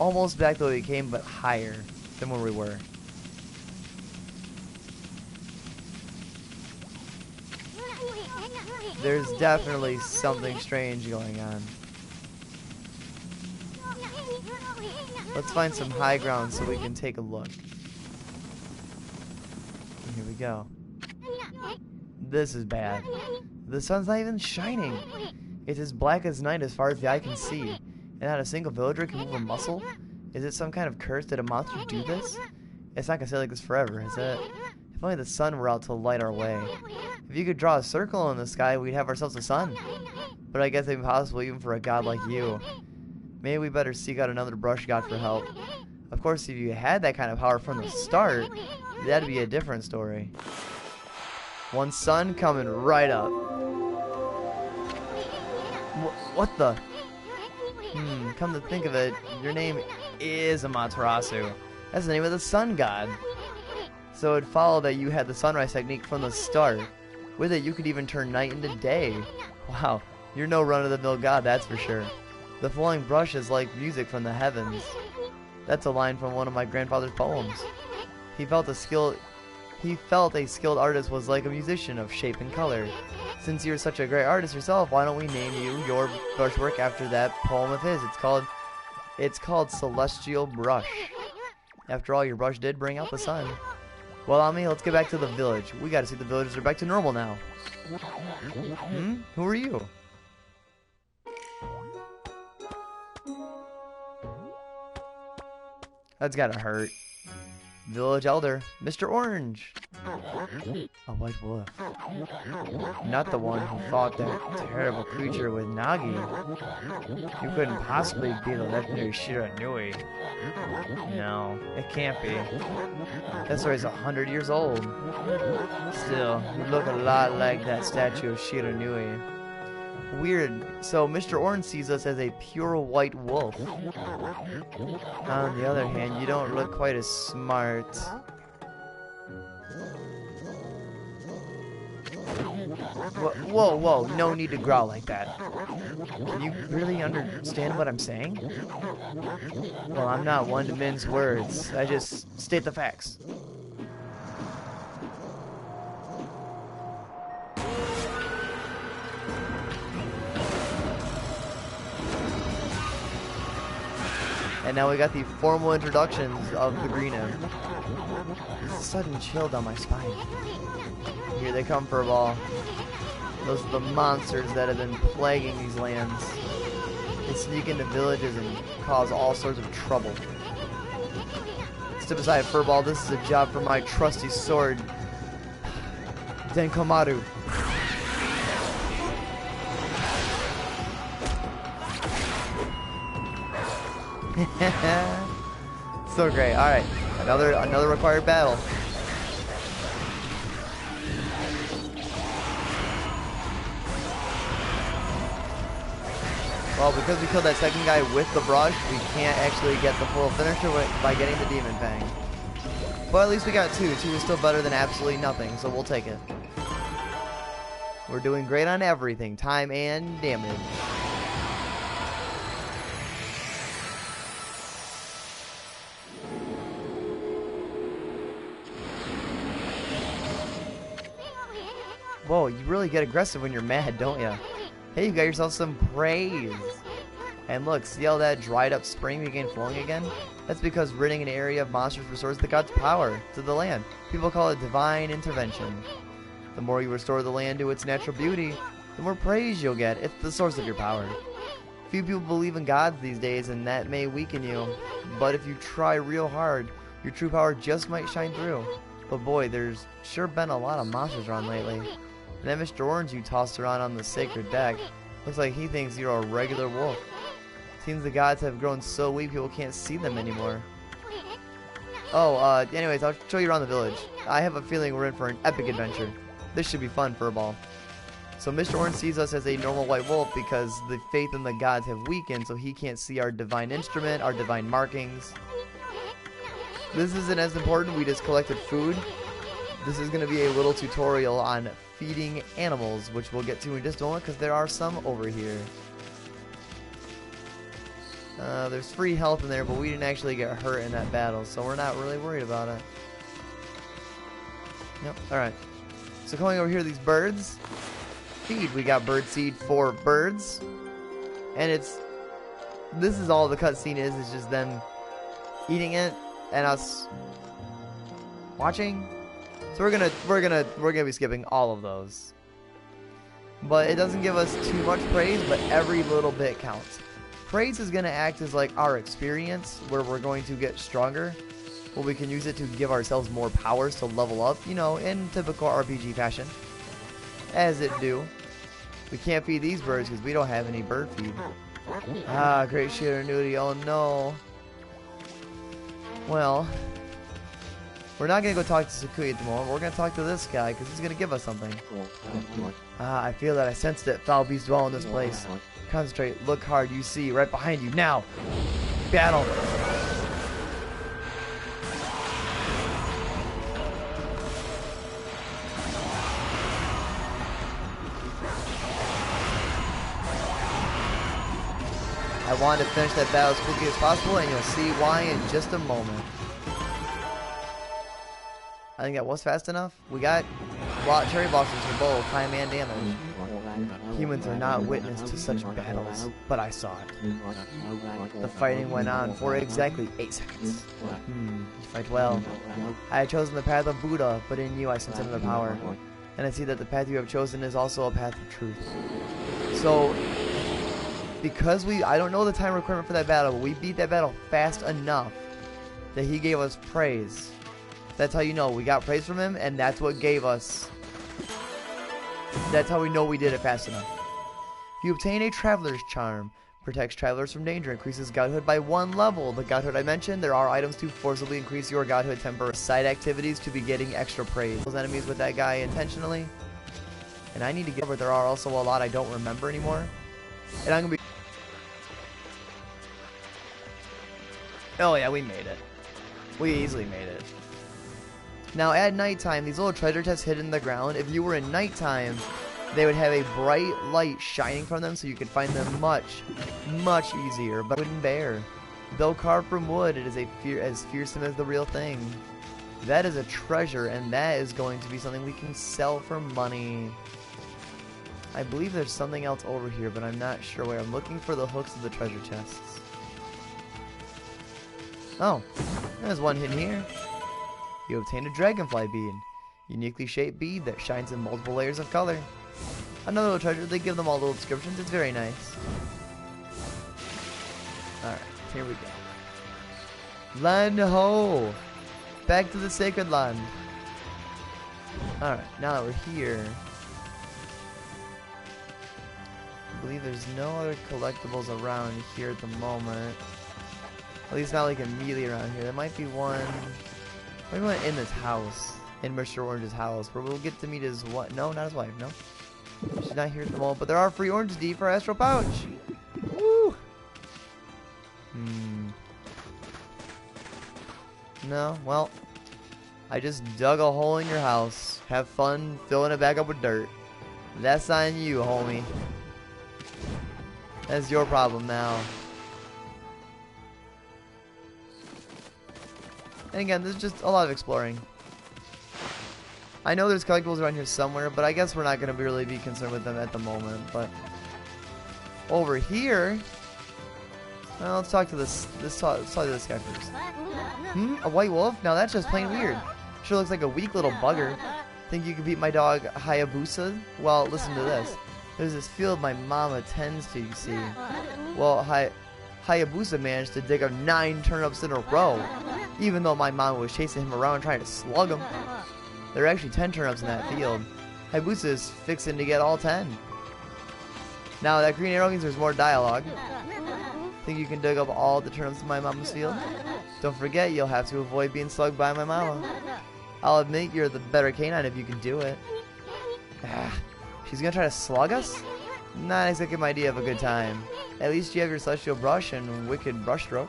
almost back the way we came, but higher than where we were. There's definitely something strange going on. Let's find some high ground so we can take a look. Here we go. This is bad. The sun's not even shining. It's as black as night as far as the eye can see. And not a single villager can move a muscle? Is it some kind of curse? Did a monster do this? It's not gonna stay like this forever, is it? If only the sun were out to light our way. If you could draw a circle in the sky, we'd have ourselves a sun. But I guess it's impossible even for a god like you. Maybe we better seek out another brush god for help. Of course, if you had that kind of power from the start, that'd be a different story. One sun coming right up. What the? Come to think of it, your name is Amaterasu. That's the name of the sun god. So it'd follow that you had the sunrise technique from the start. With it, you could even turn night into day. Wow, you're no run-of-the-mill god, that's for sure. The flowing brush is like music from the heavens. That's a line from one of my grandfather's poems. He felt He felt a skilled artist was like a musician of shape and color. Since you're such a great artist yourself, why don't we name you your brushwork after that poem of his? It's called Celestial Brush. After all, your brush did bring out the sun. Well, Ami, let's get back to the village. We gotta see the villagers are back to normal now. Who are you? That's gotta hurt. Village Elder, Mr. Orange. A white wolf. Not the one who fought that terrible creature with Nagi. You couldn't possibly be the legendary Shiranui. No, it can't be. That story's 100 years old. Still, you look a lot like that statue of Shiranui. Weird. So Mr. Orange sees us as a pure white wolf. On the other hand, you don't look quite as smart. Whoa, whoa, no need to growl like that. Can you really understand what I'm saying? Well, I'm not one to mince words. I just state the facts. And now we got the formal introductions of the Green Imp. A sudden chill down my spine. Here they come, Furball. Those are the monsters that have been plaguing these lands. They sneak into villages and cause all sorts of trouble. Step aside, Furball. This is a job for my trusty sword, Denkomaru. So great. Alright. Another required battle. Well, because we killed that second guy with the brush, we can't actually get the full finisher by getting the Demon Fang. But at least we got two. Two is still better than absolutely nothing, so we'll take it. We're doing great on everything. Time and damage. Whoa, you really get aggressive when you're mad, don't ya? Hey, you got yourself some praise. And look, see how that dried up spring began flowing again? That's because ridding an area of monsters restores the god's power to the land. People call it divine intervention. The more you restore the land to its natural beauty, the more praise you'll get. It's the source of your power. Few people believe in gods these days, and that may weaken you. But if you try real hard, your true power just might shine through. But boy, there's sure been a lot of monsters around lately. And that Mr. Orange you tossed around on the sacred deck looks like he thinks you're a regular wolf. Seems the gods have grown so weak people can't see them anymore. Oh, anyways, I'll show you around the village. I have a feeling we're in for an epic adventure. This should be fun, Furball. So Mr. Orange sees us as a normal white wolf because the faith in the gods have weakened, so he can't see our divine instrument, our divine markings. This isn't as important, we just collected food. This is going to be a little tutorial on feeding animals, which we'll get to in just a moment because there are some over here. There's free health in there, but we didn't actually get hurt in that battle, so we're not really worried about it. Yep, alright. So coming over here, these birds. Feed. We got bird seed for birds. And this is all the cutscene is just them eating it and us watching. So we're gonna be skipping all of those. But it doesn't give us too much praise, but every little bit counts. Praise is gonna act as like our experience, where we're going to get stronger. Well, we can use it to give ourselves more powers to level up, you know, in typical RPG fashion. As it do. We can't feed these birds because we don't have any bird feed. Ah, great Shiranui, oh no. Well, we're not going to go talk to Sakuya at the moment. We're going to talk to this guy because he's going to give us something. Ah, I feel that I sensed it. Foul beasts dwell in this place. Concentrate, look hard, you see, right behind you, now! Battle! I wanted to finish that battle as quickly as possible, and you'll see why in just a moment. I think that was fast enough. We got cherry blossoms for both time and damage. Humans are not witness to such battles, but I saw it. The fighting went on for exactly 8 seconds. You fight well. I had chosen the path of Buddha, but in you I sense another power. And I see that the path you have chosen is also a path of truth. So, because I don't know the time requirement for that battle, but we beat that battle fast enough that he gave us praise. That's how you know we got praise from him, and that's what gave us. That's how we know we did it fast enough. If you obtain a traveler's charm, protects travelers from danger, increases godhood by 1 level. The godhood I mentioned, there are items to forcibly increase your godhood temporarily. Side activities to be getting extra praise. Those enemies with that guy intentionally. And I need to get over. There are also a lot I don't remember anymore. And I'm gonna be. Oh yeah, we made it. We easily made it. Now at nighttime, these little treasure chests hidden in the ground, if you were in nighttime, they would have a bright light shining from them so you could find them much, much easier. But wooden bear. Though carved from wood, it is as fearsome as the real thing. That is a treasure, and that is going to be something we can sell for money. I believe there's something else over here, but I'm not sure where. I'm looking for the hooks of the treasure chests. Oh, there's one hidden here. You obtained a dragonfly bead. Uniquely shaped bead that shines in multiple layers of color. Another little treasure. They give them all little descriptions. It's very nice. Alright, here we go. Land ho! Back to the sacred land. Alright, now that we're here, I believe there's no other collectibles around here at the moment. At least not like immediately around here. There might be one. Maybe one in this house. In Mr. Orange's house. Where we'll get to meet his what? No, not his wife. No. She's not here at the moment. But there are free oranges to eat for Astral Pouch. Woo! No, well. I just dug a hole in your house. Have fun filling it back up with dirt. That's on you, homie. That's your problem now. And again, there's just a lot of exploring. I know there's collectibles around here somewhere, but I guess we're not going to really be concerned with them at the moment. But over here, well, let's talk to this. Let's talk to this guy first. A white wolf? Now that's just plain weird. Sure looks like a weak little bugger. Think you could beat my dog Hayabusa? Well, listen to this. There's this field my mom attends to, you see. Well, Hayabusa managed to dig up 9 turnips in a row, even though my mom was chasing him around trying to slug him. There are actually 10 turnips in that field. Hayabusa is fixing to get all 10. Now that green arrow means there's more dialogue. Think you can dig up all the turnips in my mama's field? Don't forget, you'll have to avoid being slugged by my mama. I'll admit you're the better canine if you can do it. She's gonna try to slug us? Not exactly my idea of a good time. At least you have your celestial brush and wicked brush stroke.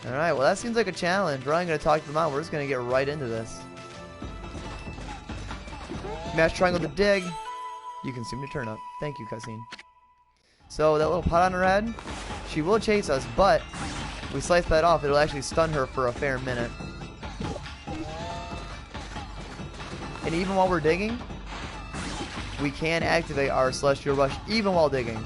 Alright, well that seems like a challenge. We're not going to talk to them out. We're just going to get right into this. Mash triangle to dig. You consumed a turnip. Thank you, cutscene. So that little pot on her head, she will chase us, but if we slice that off, it'll actually stun her for a fair minute. And even while we're digging, we can activate our celestial rush even while digging.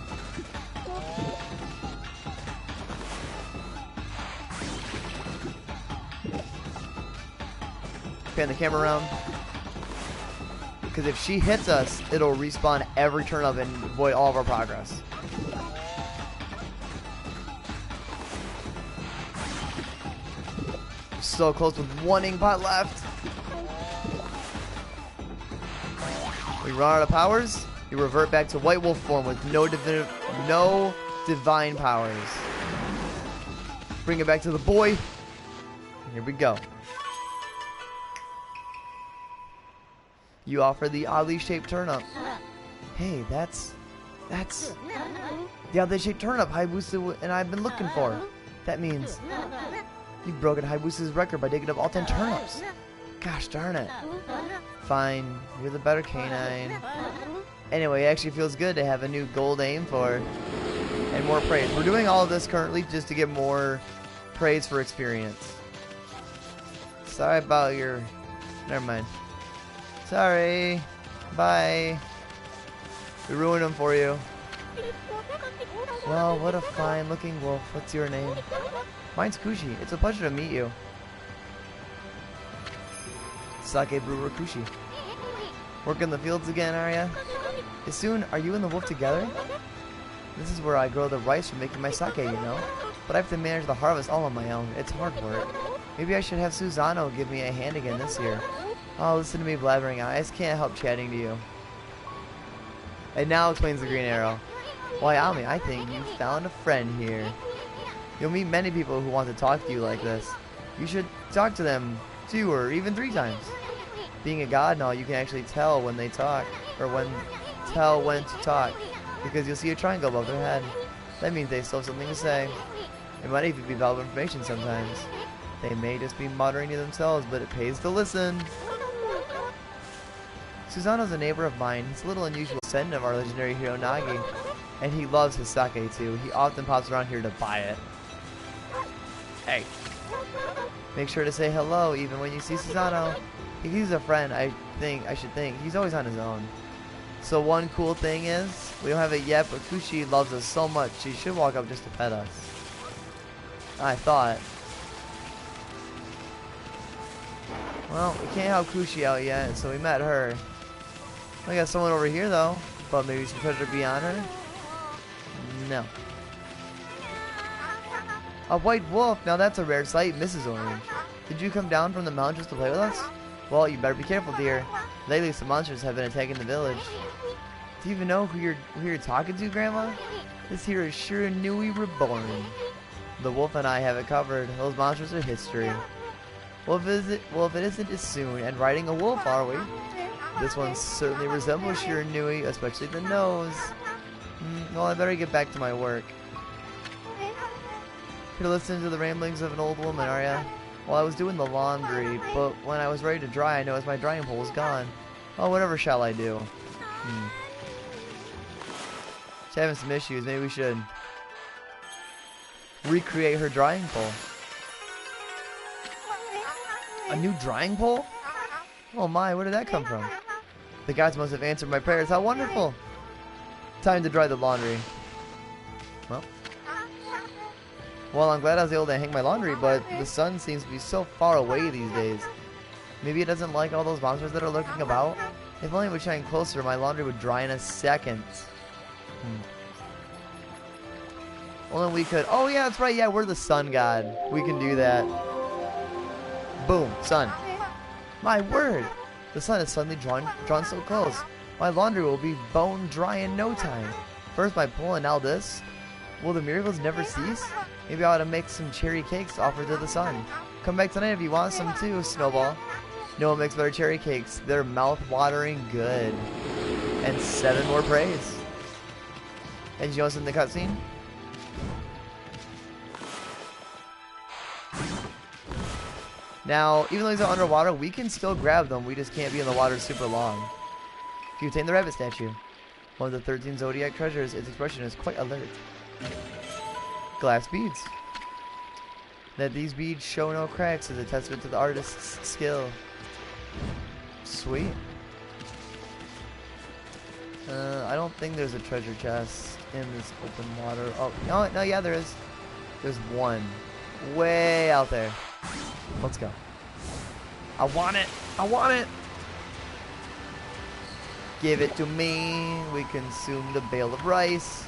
Pan the camera around, because if she hits us, it'll respawn every turnip and void all of our progress. So close with 1 ink pot left. We run out of powers. You revert back to white wolf form with no divine powers. Bring it back to the boy. Here we go. You offer the oddly shaped turnip. Hey, that's the oddly shaped turnip Hayabusa and I've been looking for. That means you've broken Hayabusa's record by digging up all 10 turnips. Gosh darn it. Fine, you're the better canine. Anyway, it actually feels good to have a new goal to aim for. And more praise. We're doing all of this currently just to get more praise for experience. Sorry about your... Never mind. Sorry. Bye. We ruined them for you. Well, what a fine looking wolf. What's your name? Mine's Kushi. It's a pleasure to meet you. Sake brewer Kushi. Working the fields again, are ya? Soon, are you and the wolf together? This is where I grow the rice for making my sake, you know. But I have to manage the harvest all on my own. It's hard work. Maybe I should have Susano give me a hand again this year. Oh, listen to me blabbering. I just can't help chatting to you. And now explains the green arrow. Why, Ami, I think you found a friend here. You'll meet many people who want to talk to you like this. You should talk to them 2 or even 3 times. Being a god and all, you can actually tell when they talk, or tell when to talk, because you'll see a triangle above their head. That means they still have something to say. It might even be valuable information sometimes. They may just be muttering to themselves, but it pays to listen. Susano's a neighbor of mine. He's a little unusual descendant of our legendary hero Nagi, and he loves his sake too. He often pops around here to buy it. Hey. Make sure to say hello even when you see Susano. If he's a friend, I should think, he's always on his own. So one cool thing is, we don't have it yet, but Kushi loves us so much, she should walk up just to pet us. I thought. Well, we can't help Kushi out yet, so we met her. I got someone over here though, but maybe some treasure beyond her? No. A white wolf, now that's a rare sight, Mrs. Orange. Did you come down from the mountain just to play with us? Well, you better be careful, dear. Lately, some monsters have been attacking the village. Do you even know who you're talking to, Grandma? This here is Shiranui Reborn. The wolf and I have it covered. Those monsters are history. Well, if it isn't as soon, and riding a wolf, are we? This one certainly resembles Shiranui, especially the nose. Well, I better get back to my work. Here to listen to the ramblings of an old woman, are ya? Well, I was doing the laundry, but when I was ready to dry, I noticed my drying pole was gone. Oh, whatever shall I do? She's having some issues. Maybe we should recreate her drying pole. A new drying pole? Oh my, where did that come from? The gods must have answered my prayers. How wonderful! Time to dry the laundry. Well, I'm glad I was able to hang my laundry, but the sun seems to be so far away these days. Maybe it doesn't like all those monsters that are lurking about? If only it would shine closer, my laundry would dry in a second. Only we could... Oh yeah, that's right, yeah, we're the sun god. We can do that. Boom, sun. My word! The sun is suddenly drawn so close. My laundry will be bone dry in no time. First my pole and now this. Will the miracles never cease? Maybe I ought to make some cherry cakes to offer to the sun. Come back tonight if you want some too, Snowball. No one makes better cherry cakes. They're mouth-watering good. And 7 more praise. And did you notice in the cutscene? Now, even though these are underwater, we can still grab them. We just can't be in the water super long. If you obtain the rabbit statue, one of the 13 zodiac treasures, its expression is quite alert. Glass beads. That these beads show no cracks is a testament to the artist's skill. Sweet. I don't think there's a treasure chest in this open water. Oh, no, yeah, there is. There's one. Way out there. Let's go. I want it. I want it. Give it to me. We consume the bale of rice.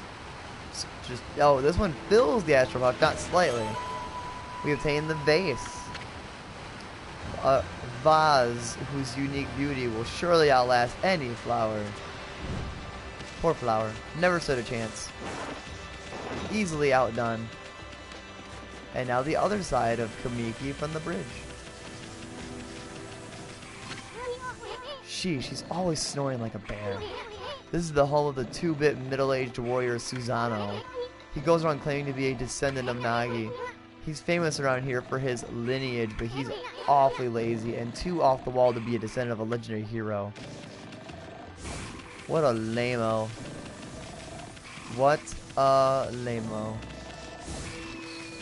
Oh, this one fills the astral puff, not slightly. We obtain the vase. A vase whose unique beauty will surely outlast any flower. Poor flower. Never stood a chance. Easily outdone. And now the other side of Kamiki from the bridge. She's always snoring like a bear. This is the home of the 2-bit middle-aged warrior Susano. He goes around claiming to be a descendant of Nagi. He's famous around here for his lineage, but he's awfully lazy and too off the wall to be a descendant of a legendary hero. What a lame-o. What a lame-o.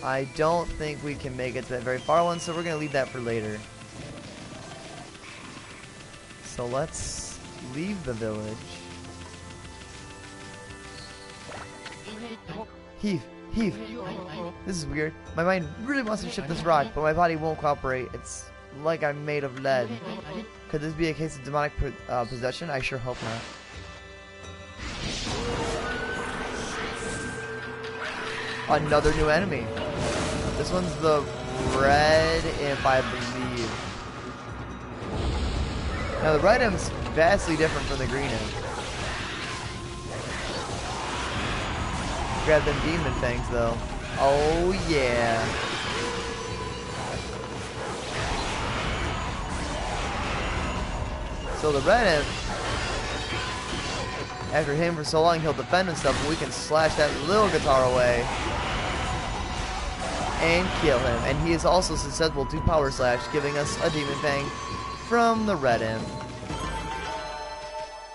I don't think we can make it to that very far one, so we're going to leave that for later. So let's leave the village. Heave, heave. This is weird. My mind really wants to shift this rock, but my body won't cooperate. It's like I'm made of lead. Could this be a case of demonic possession? I sure hope not. Another new enemy. This one's the red imp, I believe. Now the red imp's vastly different from the green imp. Grab them demon fangs though. Oh yeah. So the red imp, after hitting for so long, he'll defend himself, but we can slash that little guitar away and kill him. And he is also susceptible to power slash, giving us a demon fang from the red imp.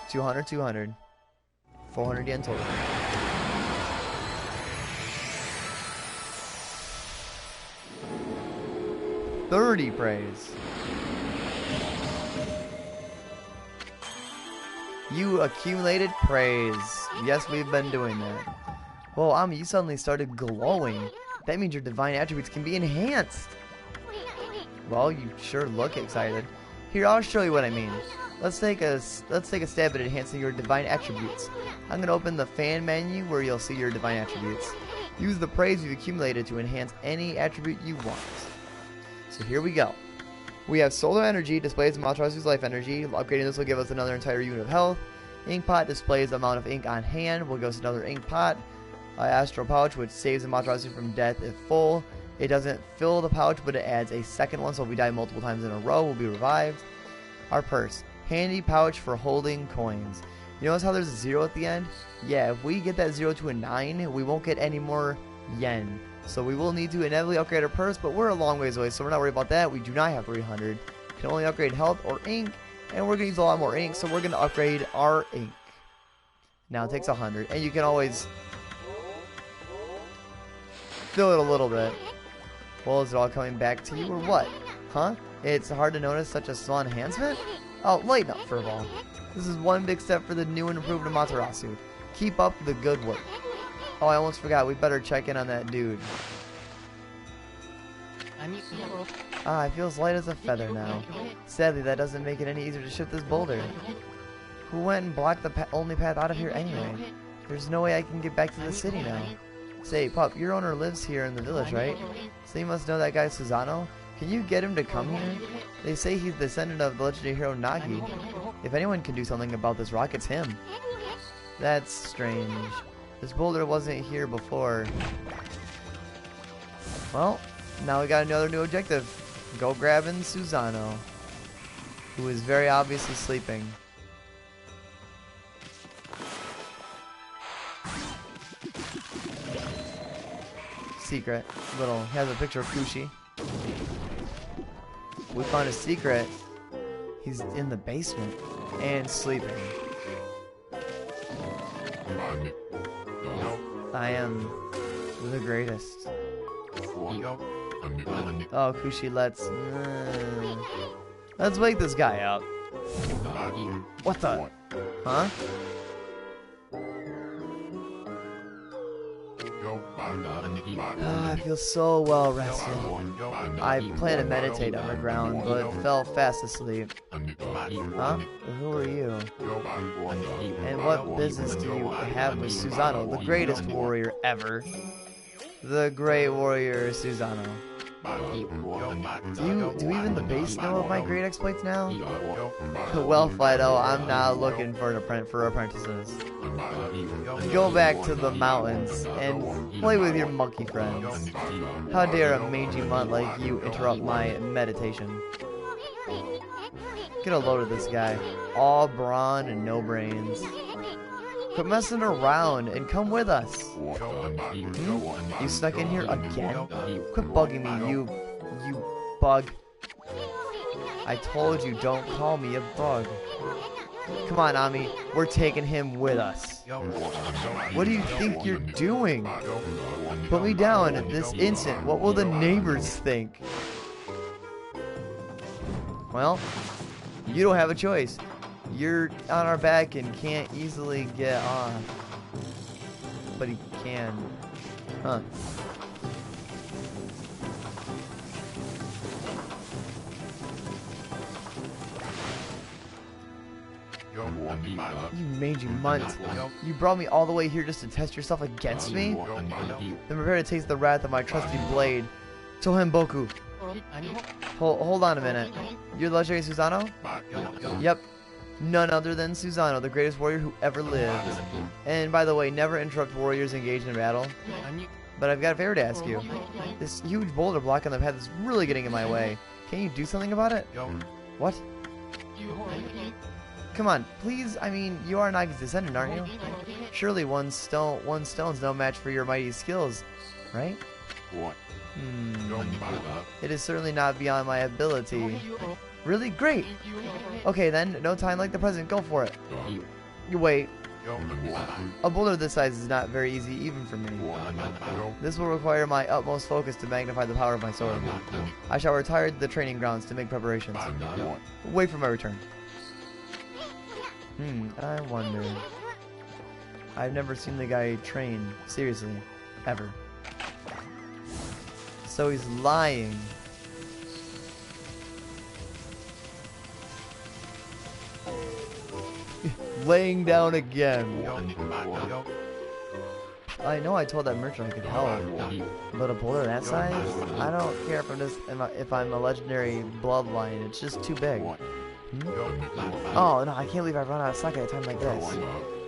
200, 200. 400 yen total. 30 praise. You accumulated praise. Yes, we've been doing that. Whoa, Ami, you suddenly started glowing. That means your divine attributes can be enhanced. Well, you sure look excited. Here, I'll show you what I mean. Let's take a stab at enhancing your divine attributes. I'm gonna open the fan menu where you'll see your divine attributes. Use the praise you've accumulated to enhance any attribute you want. So here we go. We have solar energy, displays Amaterasu's life energy. Upgrading this will give us another entire unit of health. Ink pot displays the amount of ink on hand. Will give us another ink pot. Astral pouch, which saves Amaterasu from death if full. It doesn't fill the pouch, but it adds a second one, so if we die multiple times in a row, we'll be revived. Our purse. Handy pouch for holding coins. You notice how there's a 0 at the end? Yeah, if we get that 0 to a 9, we won't get any more yen. So we will need to inevitably upgrade our purse, but we're a long ways away, so we're not worried about that. We do not have 300. Can only upgrade health or ink, and we're going to use a lot more ink, so we're going to upgrade our ink. Now it takes 100, and you can always fill it a little bit. Well, is it all coming back to you, or what? Huh? It's hard to notice such a small enhancement? Oh, lighten up, Furball. This is one big step for the new and improved Amaterasu. Keep up the good work. Oh, I almost forgot. We better check in on that dude. Ah, it feels light as a feather now. Sadly, that doesn't make it any easier to shift this boulder. Who went and blocked the only path out of here anyway? There's no way I can get back to the city now. Say, pup, your owner lives here in the village, right? So you must know that guy Susano? Can you get him to come here? They say he's the descendant of the legendary hero Nagi. If anyone can do something about this rock, it's him. That's strange. This boulder wasn't here before. Well, now we got another new objective. Go grabbing Susano, who is very obviously sleeping. Secret. Little, has a picture of Kushi. We found a secret. He's in the basement and sleeping. I am the greatest. Oh, Kushi, let's wake this guy up. What the? Huh? I feel so well rested. I plan to meditate on the ground, but fell fast asleep. Huh? Who are you? And what business do you have with Susano, the greatest warrior ever? The great warrior Susano. Do even the base know of my great exploits now? Well, Fido, I'm not looking for apprentices. Go back to the mountains and play with your monkey friends. How dare a mangy mutt like you interrupt my meditation? Get a load of this guy. All brawn and no brains. Quit messing around and come with us. You snuck in here again? Quit bugging me, you bug. I told you, don't call me a bug. Come on, Ami, we're taking him with us. What do you think you're doing? Put me down at this instant. What will the neighbors think? Well, You don't have a choice. You're on our back and can't easily get off. But he can. Huh. You mangy munt. You brought me all the way here just to test yourself against me? Then prepare to taste the wrath of my trusty blade. Tohen Boku. Hold on a minute. You're the legendary Susanoo? Yep. None other than Susanoo, the greatest warrior who ever lived. And by the way, never interrupt warriors engaged in battle. But I've got a favor to ask you. This huge boulder blocking the path is really getting in my way. Can you do something about it? What? Come on, please. I mean, you are Naga's descendant, aren't you? Surely one stone's no match for your mighty skills, right? It is certainly not beyond my ability. Really? Great! Okay then, no time like the present, go for it. You wait. A boulder this size is not very easy even for me. This will require my utmost focus to magnify the power of my sword. I shall retire to the training grounds to make preparations. Wait for my return. I wonder. I've never seen the guy train, seriously, ever. So he's lying. Laying down again. I know I told that merchant I could help, but a boulder that size? I don't care if I'm a legendary bloodline. It's just too big. Oh no, I can't believe I run out of sake at a time like this.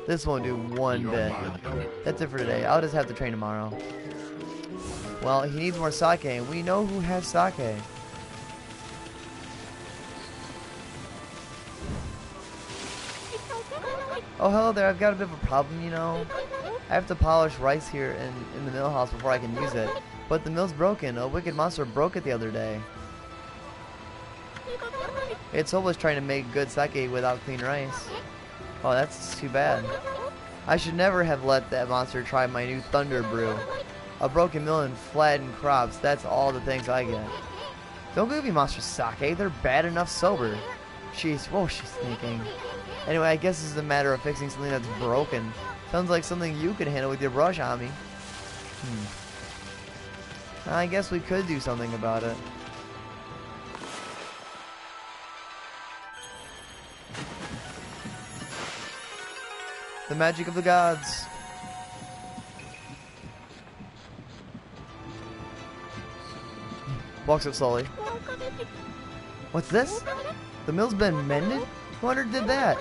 This won't do one bit. That's it for today. I'll just have to train tomorrow. Well, he needs more sake, and we know who has sake. Oh, hello there. I've got a bit of a problem, you know. I have to polish rice here in the mill house before I can use it. But the mill's broken. A wicked monster broke it the other day. It's hopeless trying to make good sake without clean rice. Oh, that's too bad. I should never have let that monster try my new thunder brew. A broken mill and flattened crops, that's all the things I get. Don't give me monster sake, they're bad enough sober. Whoa, she's sneaking. Anyway, I guess this is a matter of fixing something that's broken. Sounds like something you could handle with your brush, Ami. I guess we could do something about it. The magic of the gods. Walks up slowly. What's this? The mill's been mended? Who on earth did that?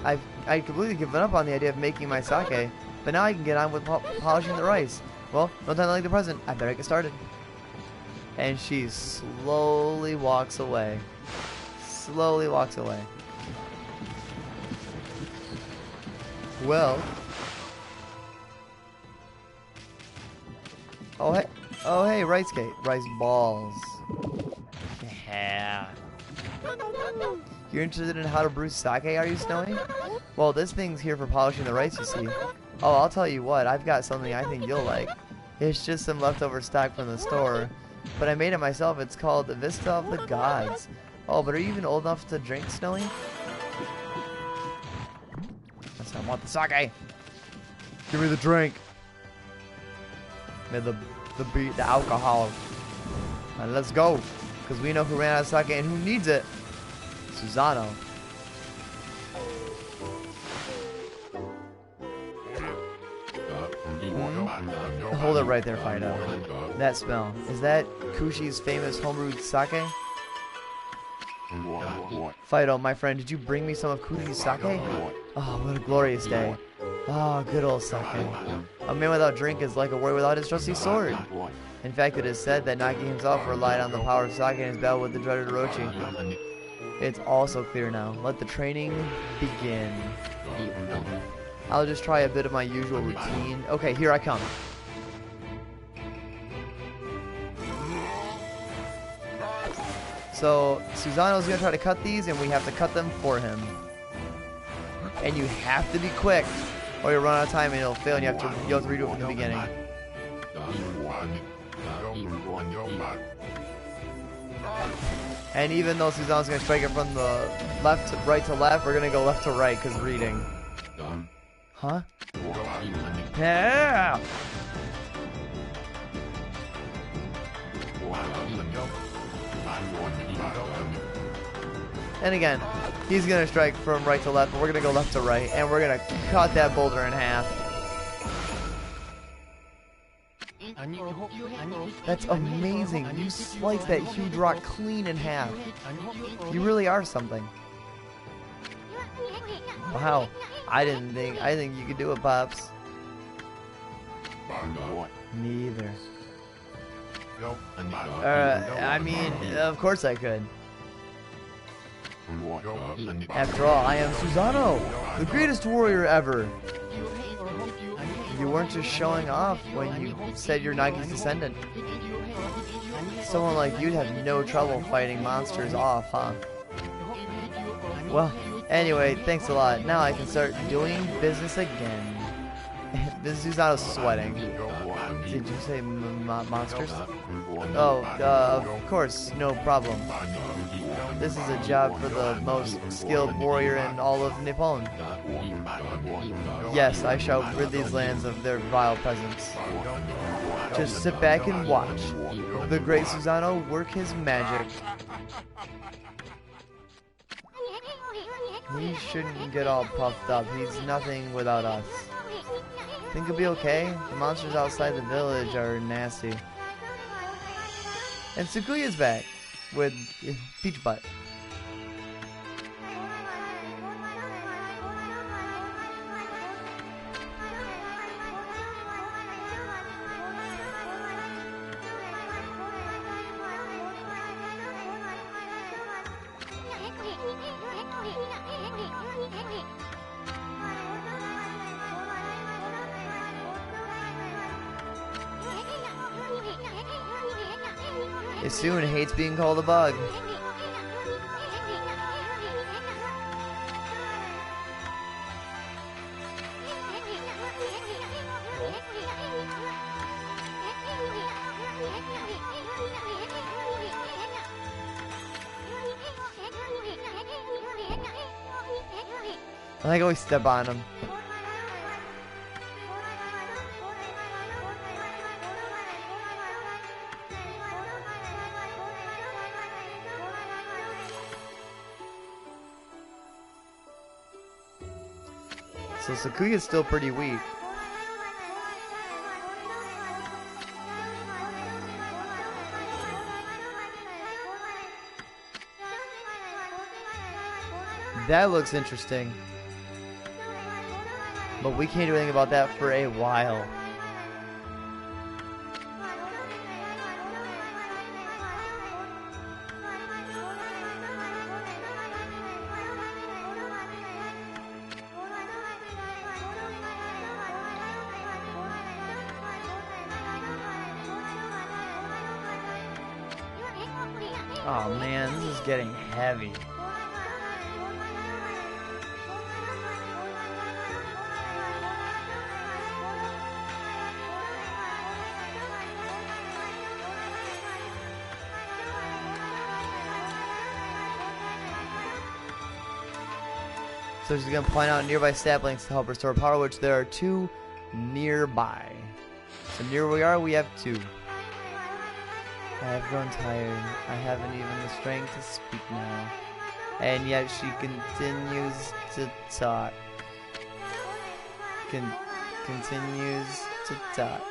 I'd completely given up on the idea of making my sake, but now I can get on with polishing the rice. Well, no time like the present. I better get started. And she slowly walks away. Slowly walks away. Well. Oh hey, rice cake. Rice balls. Yeah. You're interested in how to brew sake, are you, Snowy? Well, this thing's here for polishing the rice, you see. Oh, I'll tell you what, I've got something I think you'll like. It's just some leftover stock from the store. But I made it myself. It's called the Vista of the Gods. Oh, but are you even old enough to drink, Snowy? Yes, I want the sake. Give me the drink. Give me the alcohol. And let's go. Because we know who ran out of sake and who needs it. Susanoo. Hold it right there, Fido. That smell. Is that Kushi's famous homebrewed sake? Fido, my friend, did you bring me some of Kushi's sake? Oh, what a glorious day. Oh, good old sake. A man without drink is like a warrior without his trusty sword. In fact, it is said that Nagi himself relied on the power of sake in his battle with the dreaded Orochi. It's all so clear now. Let the training begin. I'll just try a bit of my usual routine. Okay, here I come. So, Susanoo's gonna try to cut these, and we have to cut them for him. And you have to be quick, or you'll run out of time and it'll fail, and you'll have to redo it from the beginning. And even though Suzano's going to strike it from the left to right to left, we're going to go left to right because reading. Huh? Yeah! And again, he's going to strike from right to left, but we're going to go left to right, and we're going to cut that boulder in half. That's amazing. You sliced that huge rock clean in half. You really are something. Wow. I think you could do it, Pops. Me either. I mean, of course I could. After all, I am Susano, the greatest warrior ever. You weren't just showing off when you said you're Nagi's descendant. Someone like you'd have no trouble fighting monsters off, huh? Well, anyway, thanks a lot. Now I can start doing business again. This Susano's sweating. Did you say monsters? Oh, of course, no problem. This is a job for the most skilled warrior in all of Nippon. Yes, I shall rid these lands of their vile presence. Just sit back and watch the great Susano work his magic. He shouldn't get all puffed up. He's nothing without us. Think he'll be okay? The monsters outside the village are nasty. And Sakuya's back with Peach Butt. Soon hates being called a bug. I like how we step on him. So Sakuya's still pretty weak. That looks interesting. But we can't do anything about that for a while. Oh man, this is getting heavy. So she's going to point out nearby saplings to help restore power, which there are 2 nearby. So near where we are, we have 2. I have grown tired. I haven't even the strength to speak now. And yet she continues to talk. Continues to talk.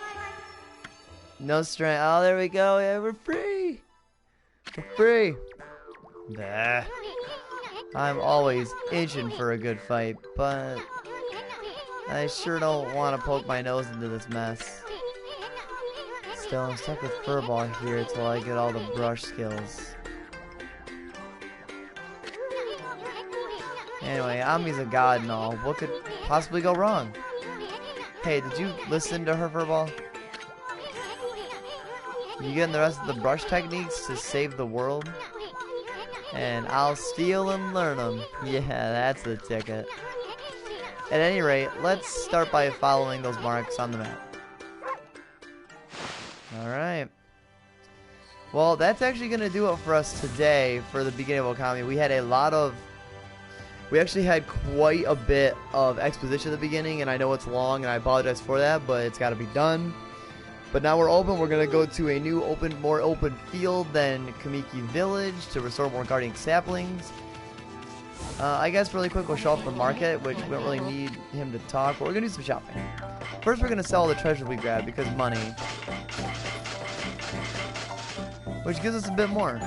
No strength. Oh, there we go. Yeah, we're free. We're free. Bah. I'm always itching for a good fight, but I sure don't want to poke my nose into this mess. Still, I'm stuck with Furball here till I get all the brush skills. Anyway, Ami's a god and all. What could possibly go wrong? Hey, did you listen to her, Furball? You getting the rest of the brush techniques to save the world? And I'll steal and learn them. Yeah, that's the ticket. At any rate, let's start by following those marks on the map. Alright. Well, that's actually going to do it for us today for the beginning of Okami. We actually had quite a bit of exposition at the beginning, and I know it's long, and I apologize for that, but it's got to be done. But now we're open. We're going to go to a new more open field than Kamiki Village to restore more guardian saplings. I guess really quick we'll show off the market, which we don't really need him to talk, but we're going to do some shopping. First we're going to sell the treasure we grabbed because money, which gives us a bit more.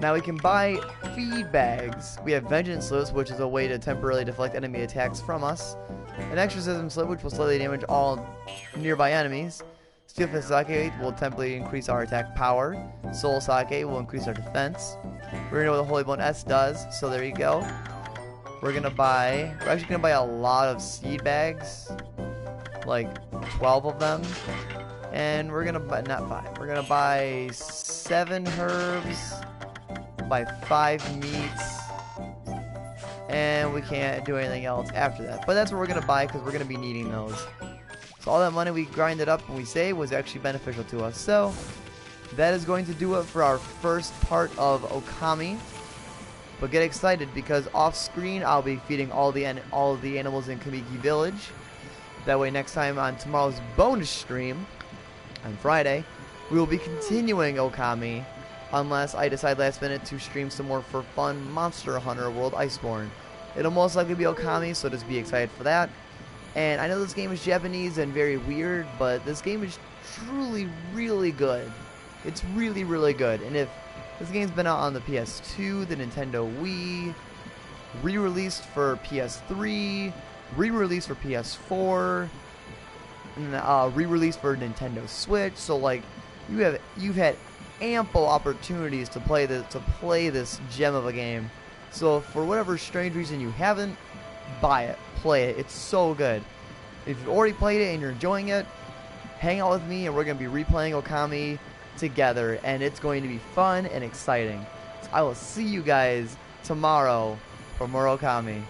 Now we can buy feed bags. We have vengeance slips, which is a way to temporarily deflect enemy attacks from us. An exorcism slip, which will slightly damage all nearby enemies. Steel fist sake will temporarily increase our attack power. Soul sake will increase our defense. We're gonna know what the Holy Bone S does, so there you go. We're actually gonna buy a lot of seed bags, like 12 of them. And we're gonna buy, not 5, we're gonna buy 7 herbs, buy 5 meats, and we can't do anything else after that. But that's what we're gonna buy because we're gonna be needing those. So all that money we grinded up and we saved was actually beneficial to us. So that is going to do it for our first part of Okami. But get excited because off screen I'll be feeding all the animals in Kamiki Village. That way next time on tomorrow's bonus stream on Friday, we will be continuing Okami unless I decide last minute to stream some more for fun Monster Hunter World Iceborne. It'll most likely be Okami, so just be excited for that. And I know this game is Japanese and very weird, but this game is truly really good. It's really, really good. And if this game's been out on the PS2, the Nintendo Wii, re-released for PS3, re-released for PS4, and re-released for Nintendo Switch. So like you've had ample opportunities to play this gem of a game. So if for whatever strange reason you haven't, buy it, play it. It's so good. If you've already played it and you're enjoying it, hang out with me and we're going to be replaying Okami together, and it's going to be fun and exciting. So I will see you guys tomorrow for more Okami.